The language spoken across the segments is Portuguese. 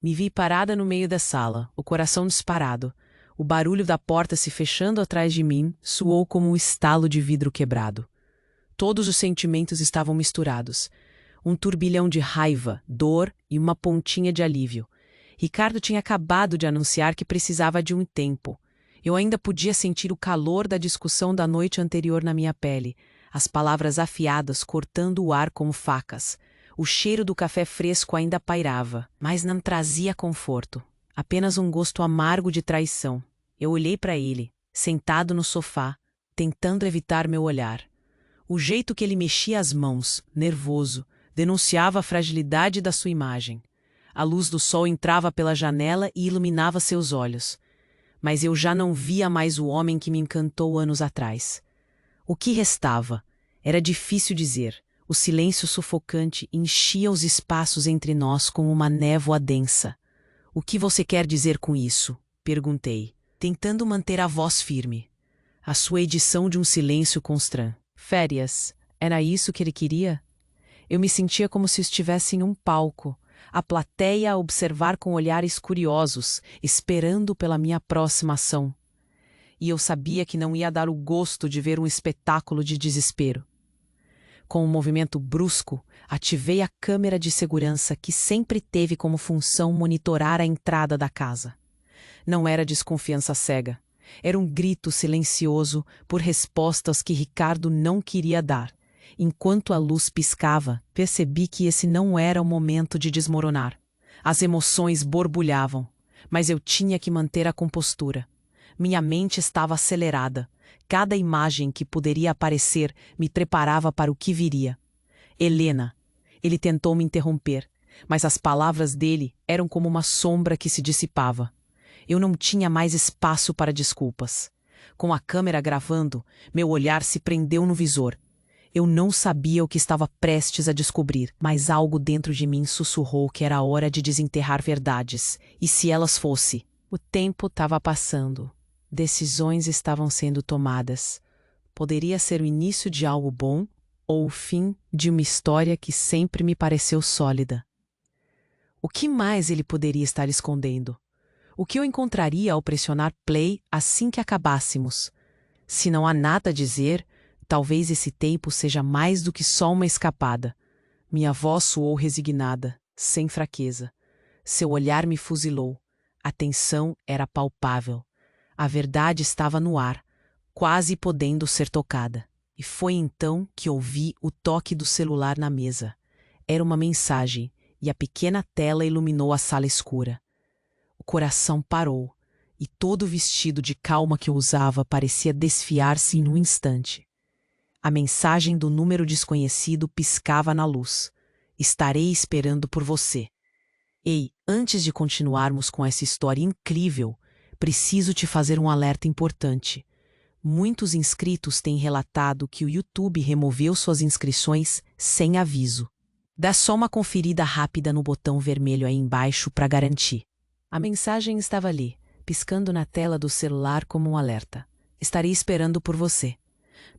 Me vi parada no meio da sala, o coração disparado. O barulho da porta se fechando atrás de mim soou como um estalo de vidro quebrado. Todos os sentimentos estavam misturados. Um turbilhão de raiva, dor e uma pontinha de alívio. Ricardo tinha acabado de anunciar que precisava de um tempo. Eu ainda podia sentir o calor da discussão da noite anterior na minha pele, as palavras afiadas cortando o ar como facas. O cheiro do café fresco ainda pairava, mas não trazia conforto. Apenas um gosto amargo de traição. Eu olhei para ele, sentado no sofá, tentando evitar meu olhar. O jeito que ele mexia as mãos, nervoso, denunciava a fragilidade da sua imagem. A luz do sol entrava pela janela e iluminava seus olhos. Mas eu já não via mais o homem que me encantou anos atrás. O que restava? Era difícil dizer. O silêncio sufocante enchia os espaços entre nós como uma névoa densa. O que você quer dizer com isso? Perguntei, tentando manter a voz firme. A sua edição de um silêncio constrange. Férias. Era isso que ele queria? Eu me sentia como se estivesse em um palco, a plateia a observar com olhares curiosos, esperando pela minha próxima ação. E eu sabia que não ia dar o gosto de ver um espetáculo de desespero. Com um movimento brusco, ativei a câmera de segurança que sempre teve como função monitorar a entrada da casa. Não era desconfiança cega. Era um grito silencioso por respostas que Ricardo não queria dar. Enquanto a luz piscava, percebi que esse não era o momento de desmoronar. As emoções borbulhavam, mas eu tinha que manter a compostura. Minha mente estava acelerada. Cada imagem que poderia aparecer me preparava para o que viria. Helena. Ele tentou me interromper, mas as palavras dele eram como uma sombra que se dissipava. Eu não tinha mais espaço para desculpas. Com a câmera gravando, meu olhar se prendeu no visor. Eu não sabia o que estava prestes a descobrir, mas algo dentro de mim sussurrou que era hora de desenterrar verdades. E se elas fossem? O tempo estava passando. Decisões estavam sendo tomadas. Poderia ser o início de algo bom ou o fim de uma história que sempre me pareceu sólida. O que mais ele poderia estar escondendo? O que eu encontraria ao pressionar play assim que acabássemos? Se não há nada a dizer, talvez esse tempo seja mais do que só uma escapada. Minha voz soou resignada, sem fraqueza. Seu olhar me fuzilou. A tensão era palpável. A verdade estava no ar, quase podendo ser tocada. E foi então que ouvi o toque do celular na mesa. Era uma mensagem, e a pequena tela iluminou a sala escura. O coração parou, e todo o vestido de calma que eu usava parecia desfiar-se em um instante. A mensagem do número desconhecido piscava na luz. Estarei esperando por você. Ei, antes de continuarmos com essa história incrível, preciso te fazer um alerta importante. Muitos inscritos têm relatado que o YouTube removeu suas inscrições sem aviso. Dá só uma conferida rápida no botão vermelho aí embaixo para garantir. A mensagem estava ali, piscando na tela do celular como um alerta. Estarei esperando por você.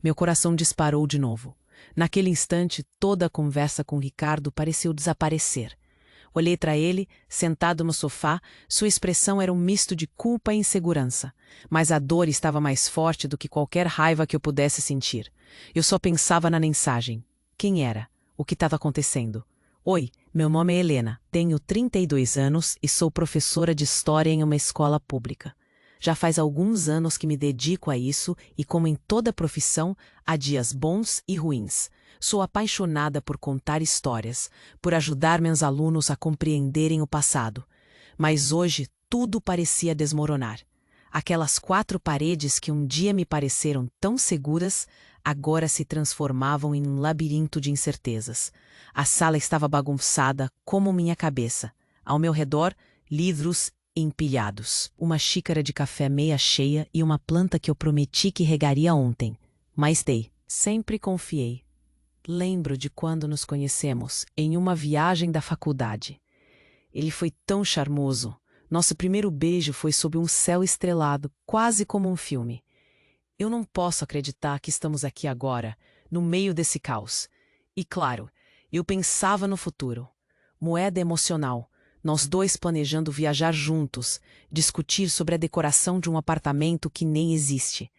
Meu coração disparou de novo. Naquele instante, toda a conversa com Ricardo pareceu desaparecer. Olhei para ele, sentado no sofá, sua expressão era um misto de culpa e insegurança. Mas a dor estava mais forte do que qualquer raiva que eu pudesse sentir. Eu só pensava na mensagem. Quem era? O que estava acontecendo? Oi, meu nome é Helena, tenho 32 anos e sou professora de história em uma escola pública. Já faz alguns anos que me dedico a isso e, como em toda profissão, há dias bons e ruins. Sou apaixonada por contar histórias, por ajudar meus alunos a compreenderem o passado. Mas hoje tudo parecia desmoronar. Aquelas 4 paredes que um dia me pareceram tão seguras, agora se transformavam em um labirinto de incertezas. A sala estava bagunçada como minha cabeça. Ao meu redor, livros empilhados, uma xícara de café meia cheia e uma planta que eu prometi que regaria ontem. Mas sempre confiei. Lembro de quando nos conhecemos, em uma viagem da faculdade. Ele foi tão charmoso. Nosso primeiro beijo foi sob um céu estrelado, quase como um filme. Eu não posso acreditar que estamos aqui agora, no meio desse caos. E claro, eu pensava no futuro. Moeda emocional. nós dois planejando viajar juntos, discutir sobre a decoração de um apartamento que nem existe.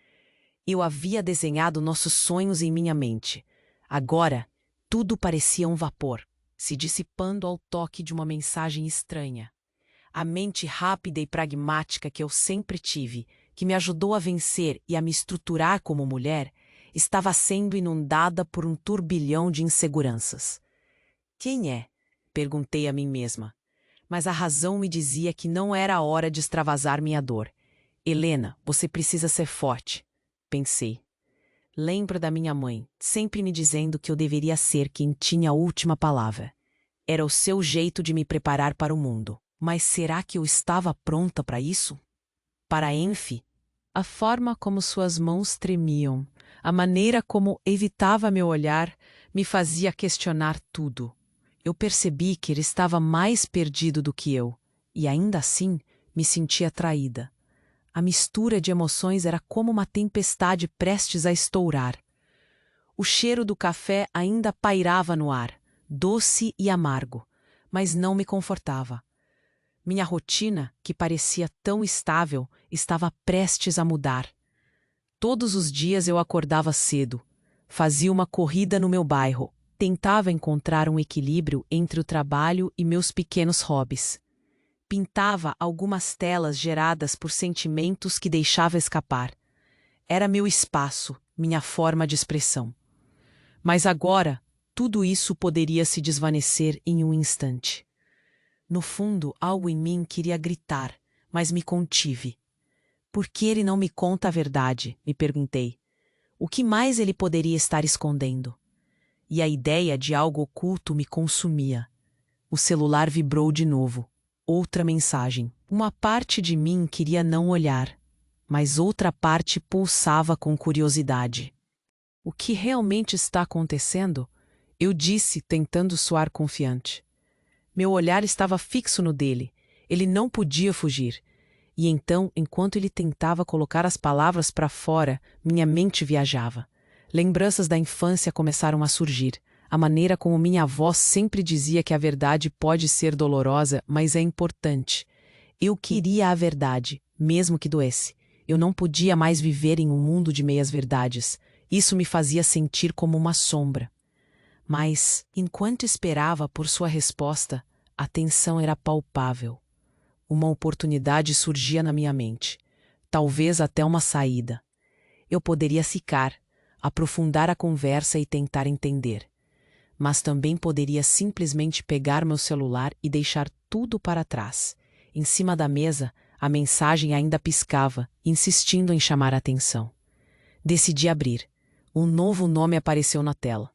Eu havia desenhado nossos sonhos em minha mente. Agora, tudo parecia um vapor, se dissipando ao toque de uma mensagem estranha. A mente rápida e pragmática que eu sempre tive, que me ajudou a vencer e a me estruturar como mulher, estava sendo inundada por um turbilhão de inseguranças. Quem é? Perguntei a mim mesma. Mas a razão me dizia que não era a hora de extravasar minha dor. Helena, você precisa ser forte, pensei. Lembro da minha mãe, sempre me dizendo que eu deveria ser quem tinha a última palavra. Era o seu jeito de me preparar para o mundo. Mas será que eu estava pronta para isso? Para Enfi? A forma como suas mãos tremiam, a maneira como evitava meu olhar, me fazia questionar tudo. Eu percebi que ele estava mais perdido do que eu, e ainda assim me sentia traída. A mistura de emoções era como uma tempestade prestes a estourar. O cheiro do café ainda pairava no ar, doce e amargo, mas não me confortava. Minha rotina, que parecia tão estável, estava prestes a mudar. Todos os dias eu acordava cedo, fazia uma corrida no meu bairro, tentava encontrar um equilíbrio entre o trabalho e meus pequenos hobbies. Pintava algumas telas geradas por sentimentos que deixava escapar. Era meu espaço, minha forma de expressão. Mas agora, tudo isso poderia se desvanecer em um instante. No fundo, algo em mim queria gritar, mas me contive. Por que ele não me conta a verdade? Me perguntei. O que mais ele poderia estar escondendo? E a ideia de algo oculto me consumia. O celular vibrou de novo. Outra mensagem. Uma parte de mim queria não olhar, mas outra parte pulsava com curiosidade. O que realmente está acontecendo? Eu disse, tentando soar confiante. Meu olhar estava fixo no dele. Ele não podia fugir. E então, enquanto ele tentava colocar as palavras para fora, minha mente viajava. Lembranças da infância começaram a surgir. A maneira como minha avó sempre dizia que a verdade pode ser dolorosa, mas é importante. Eu queria a verdade, mesmo que doesse. Eu não podia mais viver em um mundo de meias-verdades. Isso me fazia sentir como uma sombra. Mas, enquanto esperava por sua resposta, a tensão era palpável. Uma oportunidade surgia na minha mente. Talvez até uma saída. Eu poderia ficar, aprofundar a conversa e tentar entender. Mas também poderia simplesmente pegar meu celular e deixar tudo para trás. Em cima da mesa, a mensagem ainda piscava, insistindo em chamar a atenção. Decidi abrir. Um novo nome apareceu na tela.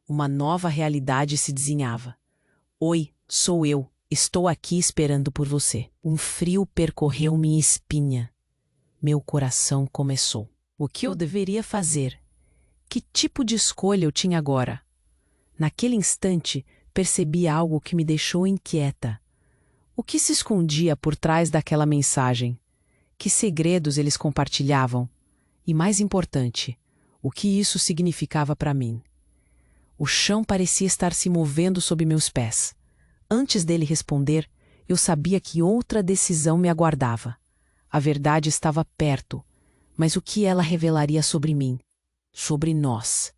Uma nova realidade se desenhava. Oi, sou eu. Estou aqui esperando por você. Um frio percorreu minha espinha. Meu coração começou. O que eu deveria fazer? Que tipo de escolha eu tinha agora? Naquele instante, percebi algo que me deixou inquieta. O que se escondia por trás daquela mensagem? Que segredos eles compartilhavam? E mais importante, o que isso significava para mim? O chão parecia estar se movendo sob meus pés. Antes dele responder, eu sabia que outra decisão me aguardava. A verdade estava perto, mas o que ela revelaria sobre mim? Sobre nós?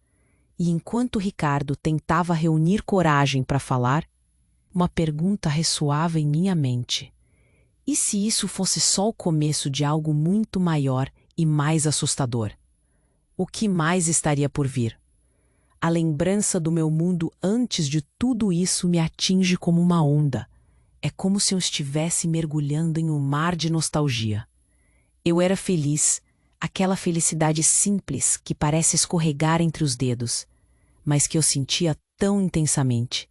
E enquanto Ricardo tentava reunir coragem para falar, uma pergunta ressoava em minha mente. E se isso fosse só o começo de algo muito maior e mais assustador? O que mais estaria por vir? A lembrança do meu mundo antes de tudo isso me atinge como uma onda. É como se eu estivesse mergulhando em um mar de nostalgia. Eu era feliz, aquela felicidade simples que parece escorregar entre os dedos, mas que eu sentia tão intensamente.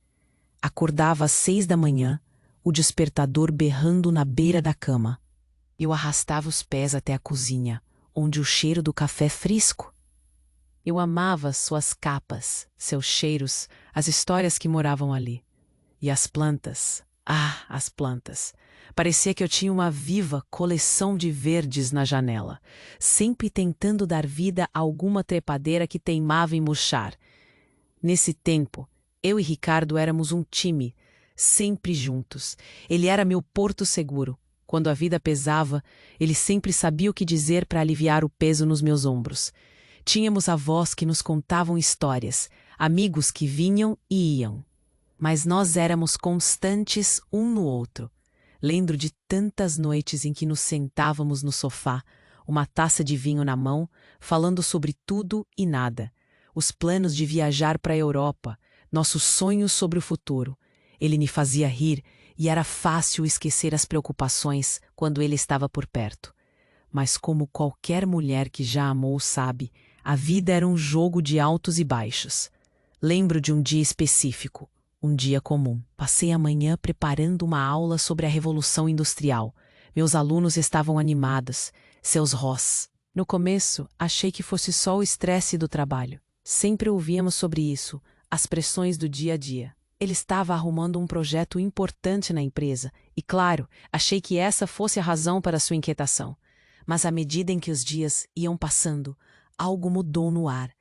Acordava às 6 da manhã, o despertador berrando na beira da cama. Eu arrastava os pés até a cozinha, onde o cheiro do café fresco. Eu amava suas capas, seus cheiros, as histórias que moravam ali. E as plantas, as plantas. Parecia que eu tinha uma viva coleção de verdes na janela, sempre tentando dar vida a alguma trepadeira que teimava em murchar. Nesse tempo, eu e Ricardo éramos um time, sempre juntos. Ele era meu porto seguro. Quando a vida pesava, ele sempre sabia o que dizer para aliviar o peso nos meus ombros. Tínhamos avós que nos contavam histórias, amigos que vinham e iam. Mas nós éramos constantes um no outro. Lembro de tantas noites em que nos sentávamos no sofá, uma taça de vinho na mão, falando sobre tudo e nada. Os planos de viajar para a Europa, nossos sonhos sobre o futuro. Ele me fazia rir e era fácil esquecer as preocupações quando ele estava por perto. Mas como qualquer mulher que já amou sabe, a vida era um jogo de altos e baixos. Lembro de um dia específico, um dia comum. Passei a manhã preparando uma aula sobre a Revolução Industrial. Meus alunos estavam animados, seus rós. No começo, achei que fosse só o estresse do trabalho. Sempre ouvíamos sobre isso, as pressões do dia a dia. Ele estava arrumando um projeto importante na empresa e, claro, achei que essa fosse a razão para sua inquietação. Mas à medida em que os dias iam passando, algo mudou no ar.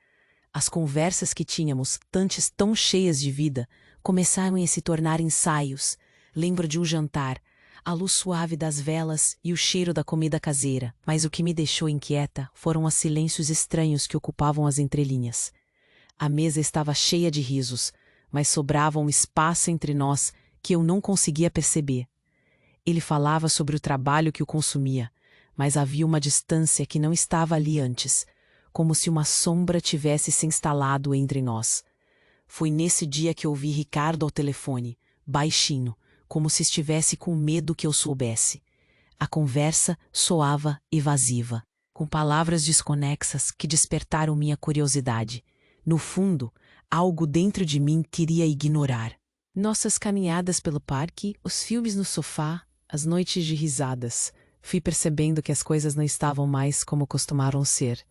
As conversas que tínhamos, antes tão cheias de vida, começaram a se tornar ensaios. Lembro de um jantar, a luz suave das velas e o cheiro da comida caseira. Mas o que me deixou inquieta foram os silêncios estranhos que ocupavam as entrelinhas. A mesa estava cheia de risos, mas sobrava um espaço entre nós que eu não conseguia perceber. Ele falava sobre o trabalho que o consumia, mas havia uma distância que não estava ali antes, como se uma sombra tivesse se instalado entre nós. Foi nesse dia que ouvi Ricardo ao telefone, baixinho, como se estivesse com medo que eu soubesse. A conversa soava evasiva, com palavras desconexas que despertaram minha curiosidade. No fundo, algo dentro de mim queria ignorar. Nossas caminhadas pelo parque, os filmes no sofá, as noites de risadas. Fui percebendo que as coisas não estavam mais como costumaram ser.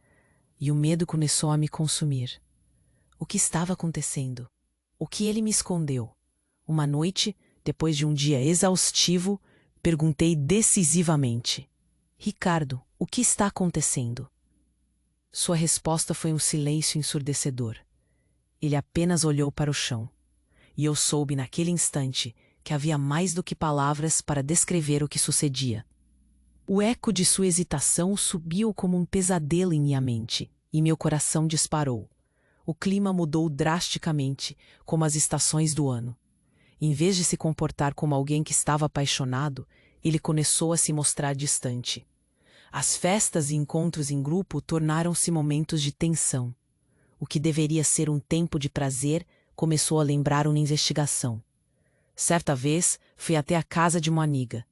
E o medo começou a me consumir. O que estava acontecendo? O que ele me escondeu? Uma noite, depois de um dia exaustivo, perguntei decisivamente: Ricardo, o que está acontecendo? Sua resposta foi um silêncio ensurdecedor. Ele apenas olhou para o chão. E eu soube naquele instante que havia mais do que palavras para descrever o que sucedia. O eco de sua hesitação subiu como um pesadelo em minha mente, e meu coração disparou. O clima mudou drasticamente, como as estações do ano. Em vez de se comportar como alguém que estava apaixonado, ele começou a se mostrar distante. As festas e encontros em grupo tornaram-se momentos de tensão. O que deveria ser um tempo de prazer começou a lembrar uma investigação. Certa vez, fui até a casa de uma amiga.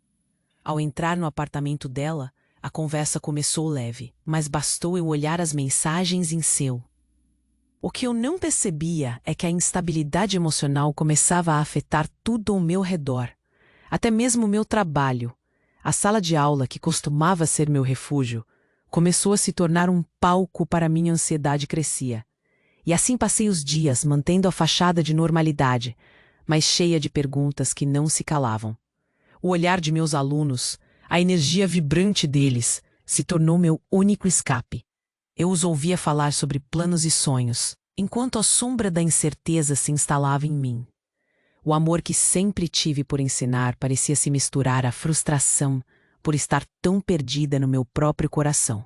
Ao entrar no apartamento dela, a conversa começou leve, mas bastou eu olhar as mensagens em seu. O que eu não percebia é que a instabilidade emocional começava a afetar tudo ao meu redor, até mesmo o meu trabalho. A sala de aula, que costumava ser meu refúgio, começou a se tornar um palco para minha ansiedade crescia. E assim passei os dias mantendo a fachada de normalidade, mas cheia de perguntas que não se calavam. O olhar de meus alunos, a energia vibrante deles, se tornou meu único escape. Eu os ouvia falar sobre planos e sonhos, enquanto a sombra da incerteza se instalava em mim. O amor que sempre tive por ensinar parecia se misturar à frustração por estar tão perdida no meu próprio coração.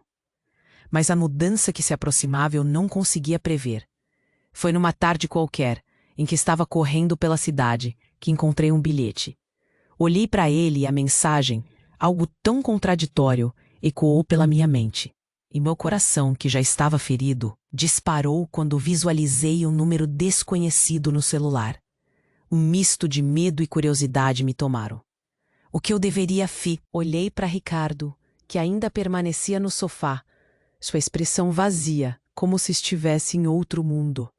Mas a mudança que se aproximava eu não conseguia prever. Foi numa tarde qualquer, em que estava correndo pela cidade, que encontrei um bilhete. Olhei para ele e a mensagem, algo tão contraditório, ecoou pela minha mente. E meu coração, que já estava ferido, disparou quando visualizei um número desconhecido no celular. Um misto de medo e curiosidade me tomaram. O que eu deveria Olhei para Ricardo, que ainda permanecia no sofá, sua expressão vazia, como se estivesse em outro mundo.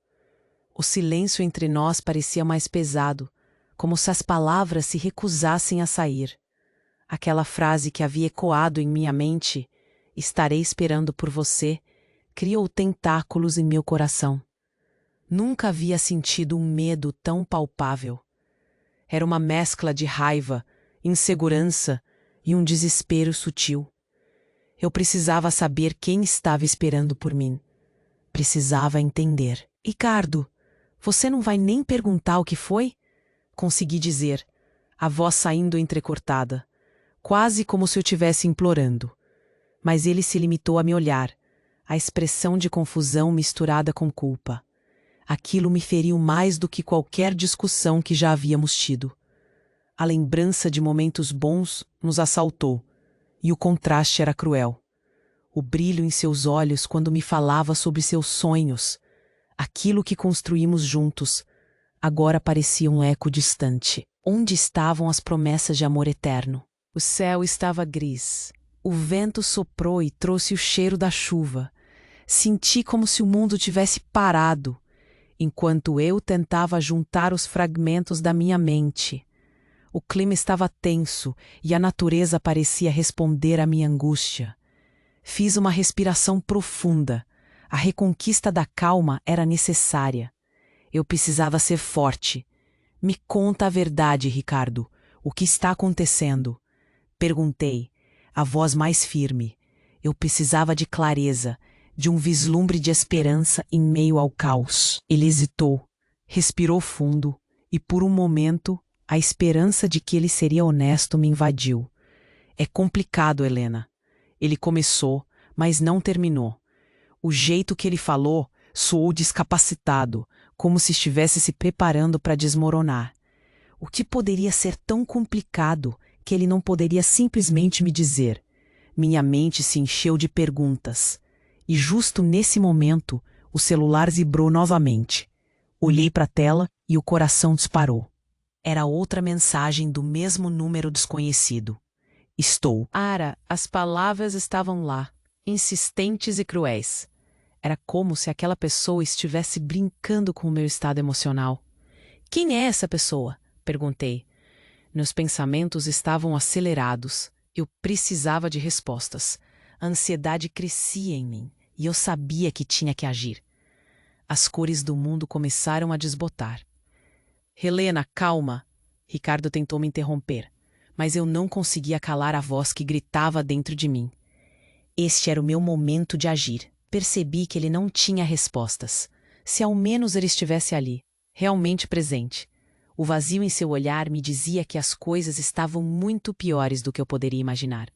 O silêncio entre nós parecia mais pesado, como se as palavras se recusassem a sair. Aquela frase que havia ecoado em minha mente, "Estarei esperando por você", criou tentáculos em meu coração. Nunca havia sentido um medo tão palpável. Era uma mescla de raiva, insegurança e um desespero sutil. Eu precisava saber quem estava esperando por mim. Precisava entender. "Ricardo, você não vai nem perguntar o que foi?" Consegui dizer, a voz saindo entrecortada, quase como se eu estivesse implorando. Mas ele se limitou a me olhar, a expressão de confusão misturada com culpa. Aquilo me feriu mais do que qualquer discussão que já havíamos tido. A lembrança de momentos bons nos assaltou, e o contraste era cruel. O brilho em seus olhos quando me falava sobre seus sonhos, aquilo que construímos juntos, agora parecia um eco distante. Onde estavam as promessas de amor eterno? O céu estava gris. O vento soprou e trouxe o cheiro da chuva. Senti como se o mundo tivesse parado, enquanto eu tentava juntar os fragmentos da minha mente. O clima estava tenso e a natureza parecia responder à minha angústia. Fiz uma respiração profunda. A reconquista da calma era necessária. Eu precisava ser forte. Me conta a verdade, Ricardo. O que está acontecendo? Perguntei, a voz mais firme. Eu precisava de clareza, de um vislumbre de esperança em meio ao caos. Ele hesitou, respirou fundo e, por um momento, a esperança de que ele seria honesto me invadiu. É complicado, Helena. Ele começou, mas não terminou. O jeito que ele falou soou descapacitado, como se estivesse se preparando para desmoronar. O que poderia ser tão complicado que ele não poderia simplesmente me dizer? Minha mente se encheu de perguntas. E justo nesse momento, o celular vibrou novamente. Olhei para a tela e o coração disparou. Era outra mensagem do mesmo número desconhecido. Estou. Ara, as palavras estavam lá, insistentes e cruéis. Era como se aquela pessoa estivesse brincando com o meu estado emocional. Quem é essa pessoa? Perguntei. Meus pensamentos estavam acelerados. Eu precisava de respostas. A ansiedade crescia em mim e eu sabia que tinha que agir. As cores do mundo começaram a desbotar. Helena, calma! Ricardo tentou me interromper, mas eu não conseguia calar a voz que gritava dentro de mim. Este era o meu momento de agir. Percebi que ele não tinha respostas. Se ao menos ele estivesse ali, realmente presente. O vazio em seu olhar me dizia que as coisas estavam muito piores do que eu poderia imaginar.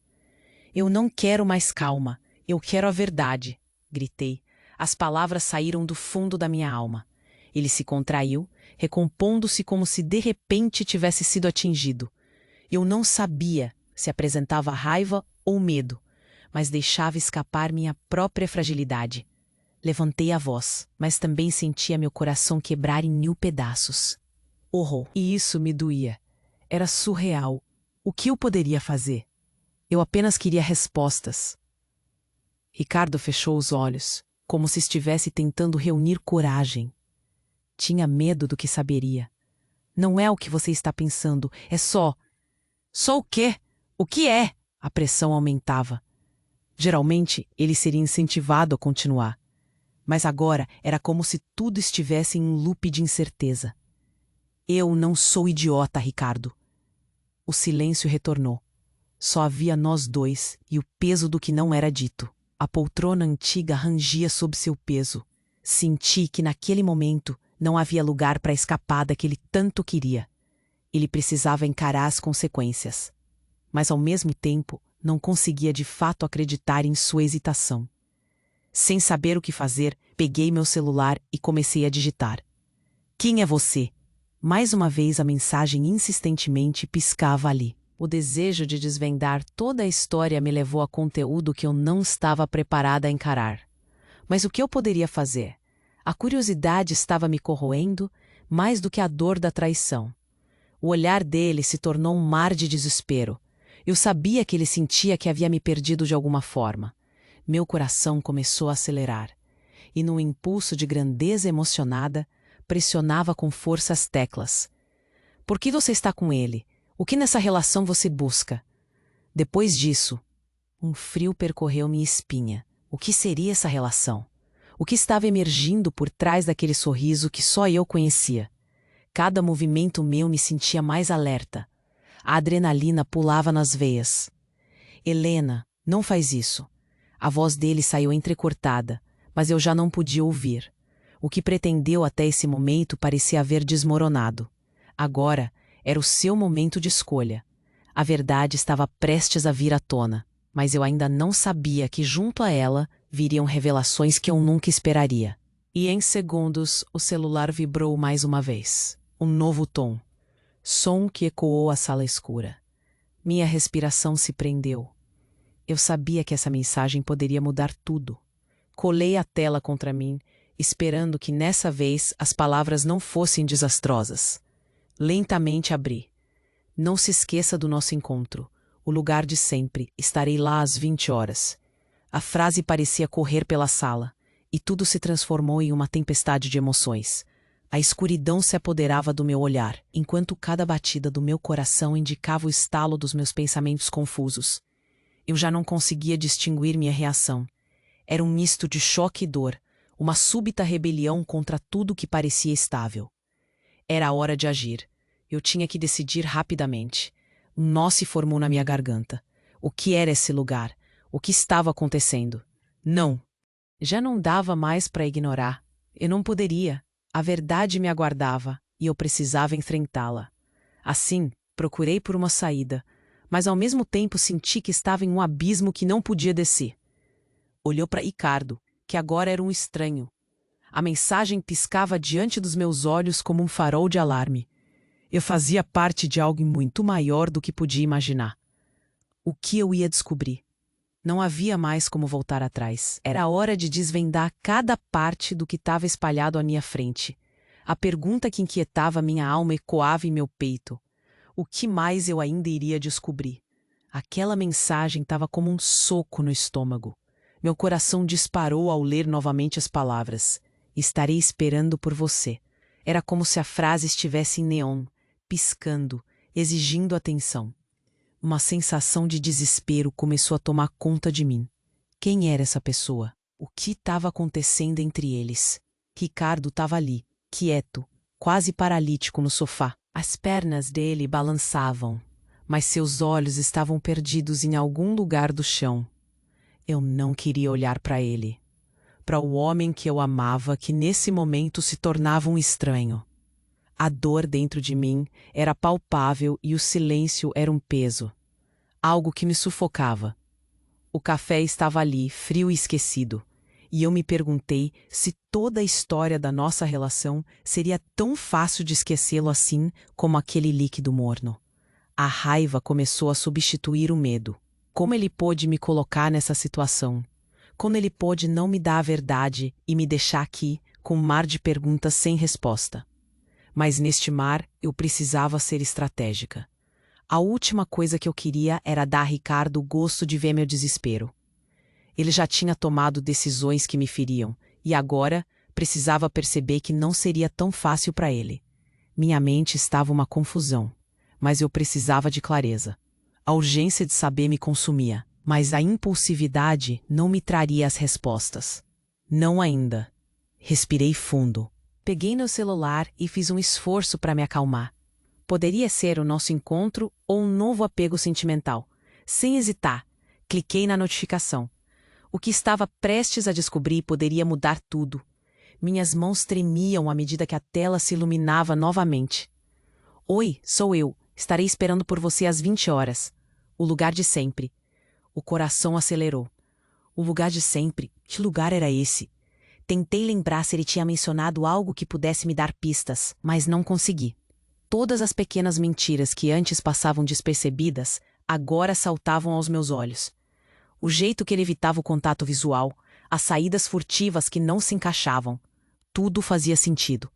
Eu não quero mais calma, eu quero a verdade, gritei. As palavras saíram do fundo da minha alma. Ele se contraiu, recompondo-se como se de repente tivesse sido atingido. Eu não sabia se apresentava raiva ou medo, mas deixava escapar minha própria fragilidade. Levantei a voz, mas também sentia meu coração quebrar em 1000 pedaços. Horror! E isso me doía. Era surreal. O que eu poderia fazer? Eu apenas queria respostas. Ricardo fechou os olhos, como se estivesse tentando reunir coragem. Tinha medo do que saberia. Não é o que você está pensando, é só... Só o quê? O que é? A pressão aumentava. Geralmente, ele seria incentivado a continuar. Mas agora era como se tudo estivesse em um loop de incerteza. Eu não sou idiota, Ricardo. O silêncio retornou. Só havia nós dois e o peso do que não era dito. A poltrona antiga rangia sob seu peso. Senti que naquele momento não havia lugar para escapar da que ele tanto queria. Ele precisava encarar as consequências. Mas ao mesmo tempo, não conseguia de fato acreditar em sua hesitação. Sem saber o que fazer, peguei meu celular e comecei a digitar. Quem é você? Mais uma vez a mensagem insistentemente piscava ali. O desejo de desvendar toda a história me levou a conteúdo que eu não estava preparada a encarar. Mas o que eu poderia fazer? A curiosidade estava me corroendo mais do que a dor da traição. O olhar dele se tornou um mar de desespero. Eu sabia que ele sentia que havia me perdido de alguma forma. Meu coração começou a acelerar. E num impulso de grandeza emocionada, pressionava com força as teclas. Por que você está com ele? O que nessa relação você busca? Depois disso, um frio percorreu minha espinha. O que seria essa relação? O que estava emergindo por trás daquele sorriso que só eu conhecia? Cada movimento meu me sentia mais alerta. A adrenalina pulava nas veias. Helena, não faz isso. A voz dele saiu entrecortada, mas eu já não podia ouvir. O que pretendeu até esse momento parecia haver desmoronado. Agora era o seu momento de escolha. A verdade estava prestes a vir à tona, mas eu ainda não sabia que junto a ela viriam revelações que eu nunca esperaria. E em segundos o celular vibrou mais uma vez. Um novo tom. Som que ecoou a sala escura. Minha respiração se prendeu. Eu sabia que essa mensagem poderia mudar tudo. Colei a tela contra mim, esperando que nessa vez as palavras não fossem desastrosas. Lentamente abri. Não se esqueça do nosso encontro. O lugar de sempre. Estarei lá às 20 horas. A frase parecia correr pela sala, e tudo se transformou em uma tempestade de emoções. A escuridão se apoderava do meu olhar, enquanto cada batida do meu coração indicava o estalo dos meus pensamentos confusos. Eu já não conseguia distinguir minha reação. Era um misto de choque e dor, uma súbita rebelião contra tudo que parecia estável. Era a hora de agir. Eu tinha que decidir rapidamente. Um nó se formou na minha garganta. O que era esse lugar? O que estava acontecendo? Não. Já não dava mais para ignorar. Eu não poderia. A verdade me aguardava e eu precisava enfrentá-la. Assim, procurei por uma saída, mas ao mesmo tempo senti que estava em um abismo que não podia descer. Olhou para Ricardo, que agora era um estranho. A mensagem piscava diante dos meus olhos como um farol de alarme. Eu fazia parte de algo muito maior do que podia imaginar. O que eu ia descobrir? Não havia mais como voltar atrás. Era a hora de desvendar cada parte do que estava espalhado à minha frente. A pergunta que inquietava minha alma ecoava em meu peito. O que mais eu ainda iria descobrir? Aquela mensagem estava como um soco no estômago. Meu coração disparou ao ler novamente as palavras. Estarei esperando por você. Era como se a frase estivesse em neon, piscando, exigindo atenção. Uma sensação de desespero começou a tomar conta de mim. Quem era essa pessoa? O que estava acontecendo entre eles? Ricardo estava ali, quieto, quase paralítico no sofá. As pernas dele balançavam, mas seus olhos estavam perdidos em algum lugar do chão. Eu não queria olhar para ele. Para o homem que eu amava, que nesse momento se tornava um estranho. A dor dentro de mim era palpável e o silêncio era um peso. Algo que me sufocava. O café estava ali, frio e esquecido, e eu me perguntei se toda a história da nossa relação seria tão fácil de esquecê-lo assim como aquele líquido morno. A raiva começou a substituir o medo. Como ele pôde me colocar nessa situação? Como ele pôde não me dar a verdade e me deixar aqui, com um mar de perguntas sem resposta? Mas neste mar eu precisava ser estratégica. A última coisa que eu queria era dar a Ricardo o gosto de ver meu desespero. Ele já tinha tomado decisões que me feriam, e agora precisava perceber que não seria tão fácil para ele. Minha mente estava uma confusão, mas eu precisava de clareza. A urgência de saber me consumia, mas a impulsividade não me traria as respostas. Não ainda. Respirei fundo. Peguei meu celular e fiz um esforço para me acalmar. Poderia ser o nosso encontro ou um novo apego sentimental. Sem hesitar, cliquei na notificação. O que estava prestes a descobrir poderia mudar tudo. Minhas mãos tremiam à medida que a tela se iluminava novamente. Oi, sou eu. Estarei esperando por você às 20 horas. O lugar de sempre. O coração acelerou. O lugar de sempre? Que lugar era esse? Tentei lembrar se ele tinha mencionado algo que pudesse me dar pistas, mas não consegui. Todas as pequenas mentiras que antes passavam despercebidas, agora saltavam aos meus olhos. O jeito que ele evitava o contato visual, as saídas furtivas que não se encaixavam. Tudo fazia sentido.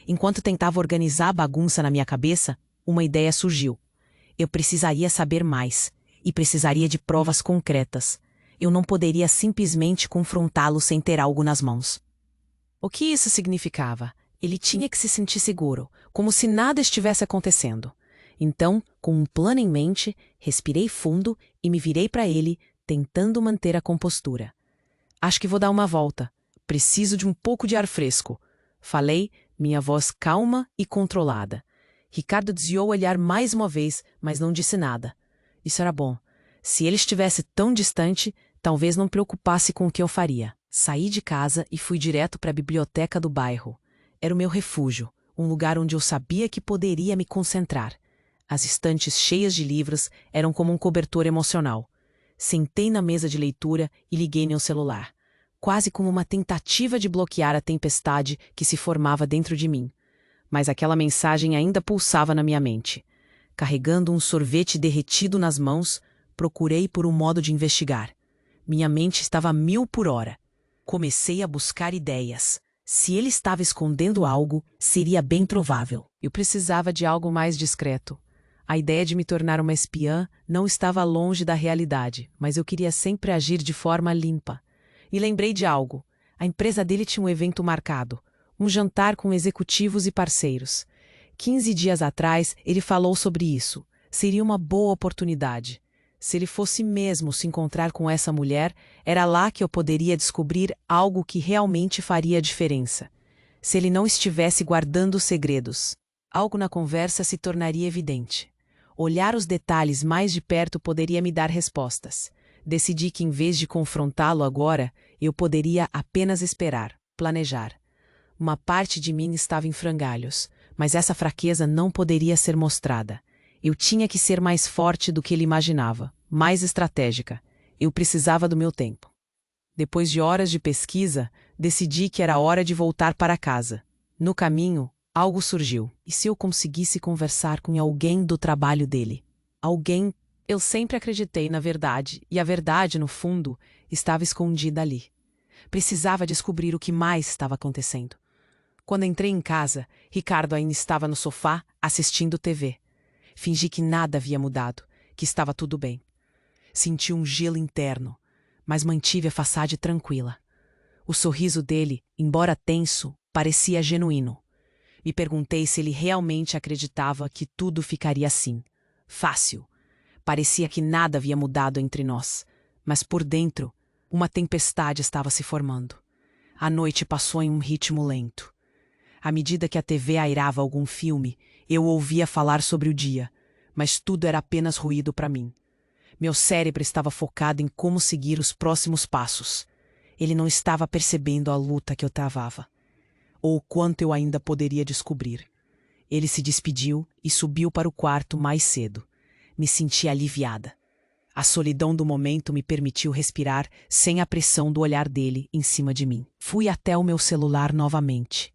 Enquanto tentava organizar a bagunça na minha cabeça, uma ideia surgiu. Eu precisaria saber mais, e precisaria de provas concretas. Eu não poderia simplesmente confrontá-lo sem ter algo nas mãos. O que isso significava? Ele tinha que se sentir seguro, como se nada estivesse acontecendo. Então, com um plano em mente, respirei fundo e me virei para ele, tentando manter a compostura. Acho que vou dar uma volta. Preciso de um pouco de ar fresco. Falei, minha voz calma e controlada. Ricardo desviou o olhar mais uma vez, mas não disse nada. Isso era bom. Se ele estivesse tão distante, talvez não preocupasse com o que eu faria. Saí de casa e fui direto para a biblioteca do bairro. Era o meu refúgio, um lugar onde eu sabia que poderia me concentrar. As estantes cheias de livros eram como um cobertor emocional. Sentei na mesa de leitura e liguei meu celular, quase como uma tentativa de bloquear a tempestade que se formava dentro de mim. Mas aquela mensagem ainda pulsava na minha mente. Carregando um sorvete derretido nas mãos, procurei por um modo de investigar. Minha mente estava a 1000 por hora. Comecei a buscar ideias. Se ele estava escondendo algo, seria bem provável. Eu precisava de algo mais discreto. A ideia de me tornar uma espiã não estava longe da realidade, mas eu queria sempre agir de forma limpa. E lembrei de algo. A empresa dele tinha um evento marcado, um jantar com executivos e parceiros. 15 dias atrás, ele falou sobre isso. Seria uma boa oportunidade. Se ele fosse mesmo se encontrar com essa mulher, era lá que eu poderia descobrir algo que realmente faria diferença. Se ele não estivesse guardando segredos, algo na conversa se tornaria evidente. Olhar os detalhes mais de perto poderia me dar respostas. Decidi que, em vez de confrontá-lo agora, eu poderia apenas esperar, planejar. Uma parte de mim estava em frangalhos, mas essa fraqueza não poderia ser mostrada. Eu tinha que ser mais forte do que ele imaginava, mais estratégica. Eu precisava do meu tempo. Depois de horas de pesquisa, decidi que era hora de voltar para casa. No caminho, algo surgiu. E se eu conseguisse conversar com alguém do trabalho dele? Alguém. Eu sempre acreditei na verdade, e a verdade, no fundo, estava escondida ali. Precisava descobrir o que mais estava acontecendo. Quando entrei em casa, Ricardo ainda estava no sofá, assistindo TV. Fingi que nada havia mudado, que estava tudo bem. Senti um gelo interno, mas mantive a façade tranquila. O sorriso dele, embora tenso, parecia genuíno. Me perguntei se ele realmente acreditava que tudo ficaria assim. Fácil. Parecia que nada havia mudado entre nós, mas por dentro, uma tempestade estava se formando. A noite passou em um ritmo lento. À medida que a TV airava algum filme, eu ouvia falar sobre o dia, mas tudo era apenas ruído para mim. Meu cérebro estava focado em como seguir os próximos passos. Ele não estava percebendo a luta que eu travava, ou o quanto eu ainda poderia descobrir. Ele se despediu e subiu para o quarto mais cedo. Me senti aliviada. A solidão do momento me permitiu respirar sem a pressão do olhar dele em cima de mim. Fui até o meu celular novamente.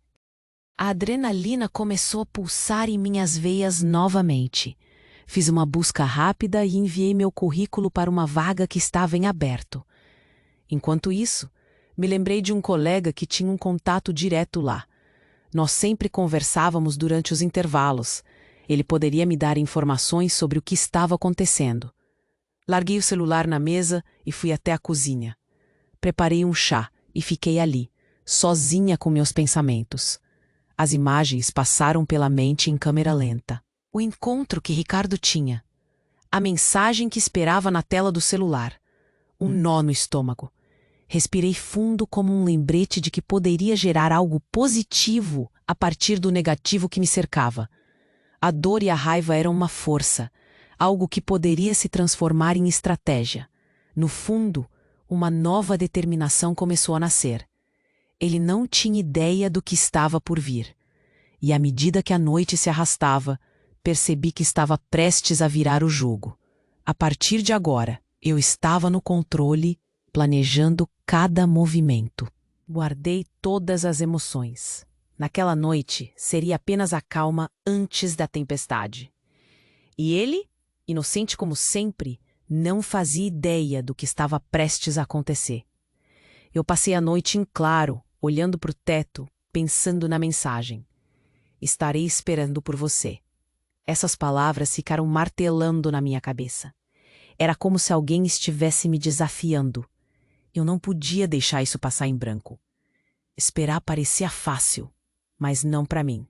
A adrenalina começou a pulsar em minhas veias novamente. Fiz uma busca rápida e enviei meu currículo para uma vaga que estava em aberto. Enquanto isso, me lembrei de um colega que tinha um contato direto lá. Nós sempre conversávamos durante os intervalos. Ele poderia me dar informações sobre o que estava acontecendo. Larguei o celular na mesa e fui até a cozinha. Preparei um chá e fiquei ali, sozinha com meus pensamentos. As imagens passaram pela mente em câmera lenta. O encontro que Ricardo tinha. A mensagem que esperava na tela do celular. Um nó no estômago. Respirei fundo como um lembrete de que poderia gerar algo positivo a partir do negativo que me cercava. A dor e a raiva eram uma força, algo que poderia se transformar em estratégia. No fundo, uma nova determinação começou a nascer. Ele não tinha ideia do que estava por vir. E à medida que a noite se arrastava, percebi que estava prestes a virar o jogo. A partir de agora, eu estava no controle, planejando cada movimento. Guardei todas as emoções. Naquela noite, seria apenas a calma antes da tempestade. E ele, inocente como sempre, não fazia ideia do que estava prestes a acontecer. Eu passei a noite em claro, olhando para o teto, pensando na mensagem. Estarei esperando por você. Essas palavras ficaram martelando na minha cabeça. Era como se alguém estivesse me desafiando. Eu não podia deixar isso passar em branco. Esperar parecia fácil, mas não para mim.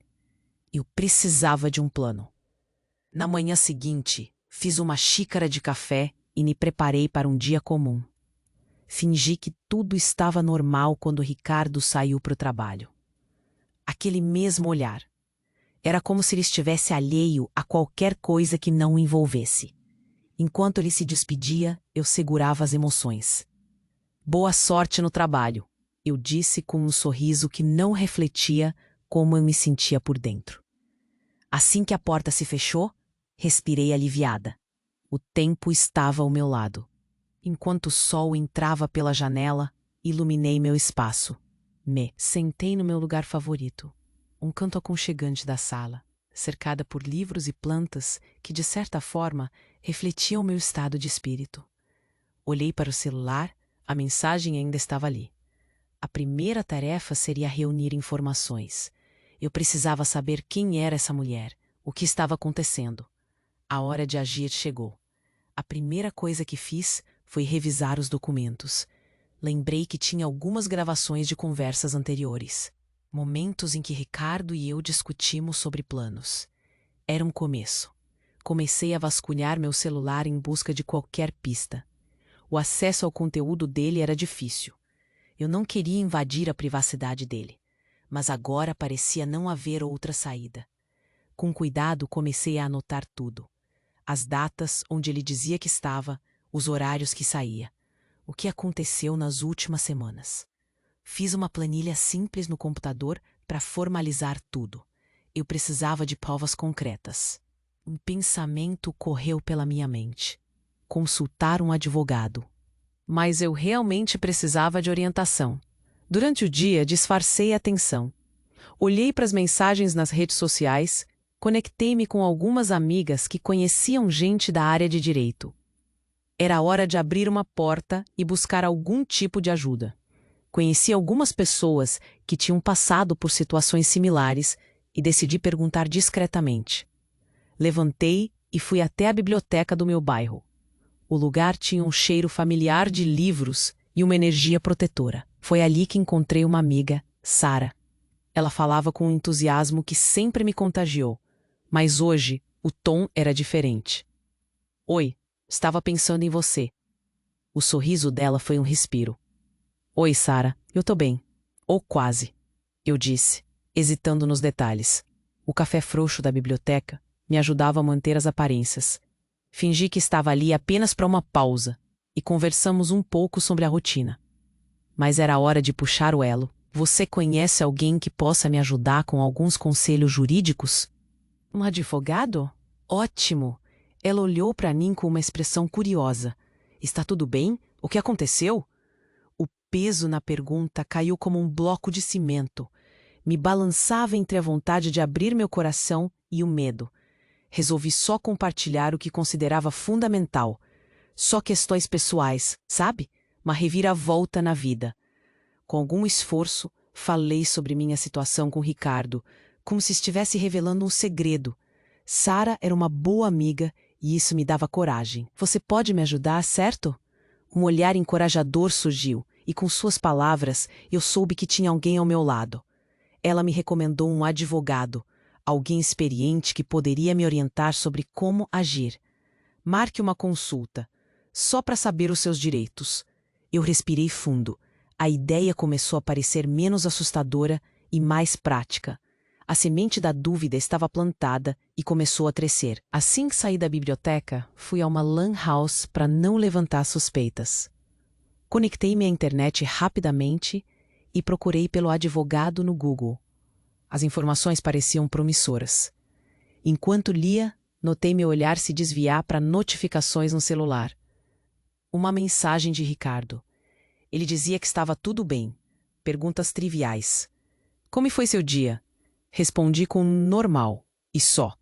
Eu precisava de um plano. Na manhã seguinte, fiz uma xícara de café e me preparei para um dia comum. Fingi que tudo estava normal quando Ricardo saiu para o trabalho. Aquele mesmo olhar. Era como se ele estivesse alheio a qualquer coisa que não o envolvesse. Enquanto ele se despedia, eu segurava as emoções. Boa sorte no trabalho, eu disse com um sorriso que não refletia como eu me sentia por dentro. Assim que a porta se fechou, respirei aliviada. O tempo estava ao meu lado. Enquanto o sol entrava pela janela, iluminei meu espaço. Me sentei no meu lugar favorito, um canto aconchegante da sala, cercada por livros e plantas que, de certa forma, refletiam meu estado de espírito. Olhei para o celular, a mensagem ainda estava ali. A primeira tarefa seria reunir informações. Eu precisava saber quem era essa mulher, o que estava acontecendo. A hora de agir chegou. A primeira coisa que fiz foi revisar os documentos. Lembrei que tinha algumas gravações de conversas anteriores. Momentos em que Ricardo e eu discutimos sobre planos. Era um começo. Comecei a vasculhar meu celular em busca de qualquer pista. O acesso ao conteúdo dele era difícil. Eu não queria invadir a privacidade dele, mas agora parecia não haver outra saída. Com cuidado, comecei a anotar tudo. As datas onde ele dizia que estava, os horários que saía. O que aconteceu nas últimas semanas. Fiz uma planilha simples no computador para formalizar tudo. Eu precisava de provas concretas. Um pensamento correu pela minha mente. Consultar um advogado. Mas eu realmente precisava de orientação. Durante o dia, disfarcei a atenção. Olhei para as mensagens nas redes sociais, conectei-me com algumas amigas que conheciam gente da área de direito. Era hora de abrir uma porta e buscar algum tipo de ajuda. Conheci algumas pessoas que tinham passado por situações similares e decidi perguntar discretamente. Levantei e fui até a biblioteca do meu bairro. O lugar tinha um cheiro familiar de livros e uma energia protetora. Foi ali que encontrei uma amiga, Sara. Ela falava com um entusiasmo que sempre me contagiou, mas hoje o tom era diferente. Oi, estava pensando em você. O sorriso dela foi um respiro. Oi, Sara, eu tô bem. Ou quase, eu disse, hesitando nos detalhes. O café frouxo da biblioteca me ajudava a manter as aparências. Fingi que estava ali apenas para uma pausa e conversamos um pouco sobre a rotina. Mas era hora de puxar o elo. Você conhece alguém que possa me ajudar com alguns conselhos jurídicos? Um advogado? Ótimo! Ela olhou para mim com uma expressão curiosa. Está tudo bem? O que aconteceu? O peso na pergunta caiu como um bloco de cimento. Me balançava entre a vontade de abrir meu coração e o medo. Resolvi só compartilhar o que considerava fundamental. Só questões pessoais, sabe? Uma reviravolta na vida. Com algum esforço, falei sobre minha situação com Ricardo, como se estivesse revelando um segredo. Sara era uma boa amiga e isso me dava coragem. Você pode me ajudar, certo? Um olhar encorajador surgiu e com suas palavras eu soube que tinha alguém ao meu lado. Ela me recomendou um advogado, alguém experiente que poderia me orientar sobre como agir. Marque uma consulta, só para saber os seus direitos. Eu respirei fundo. A ideia começou a parecer menos assustadora e mais prática. A semente da dúvida estava plantada e começou a crescer. Assim que saí da biblioteca, fui a uma lan house para não levantar suspeitas. Conectei-me à internet rapidamente e procurei pelo advogado no Google. As informações pareciam promissoras. Enquanto lia, notei meu olhar se desviar para notificações no celular. Uma mensagem de Ricardo. Ele dizia que estava tudo bem. Perguntas triviais. Como foi seu dia? Respondi com normal, e só.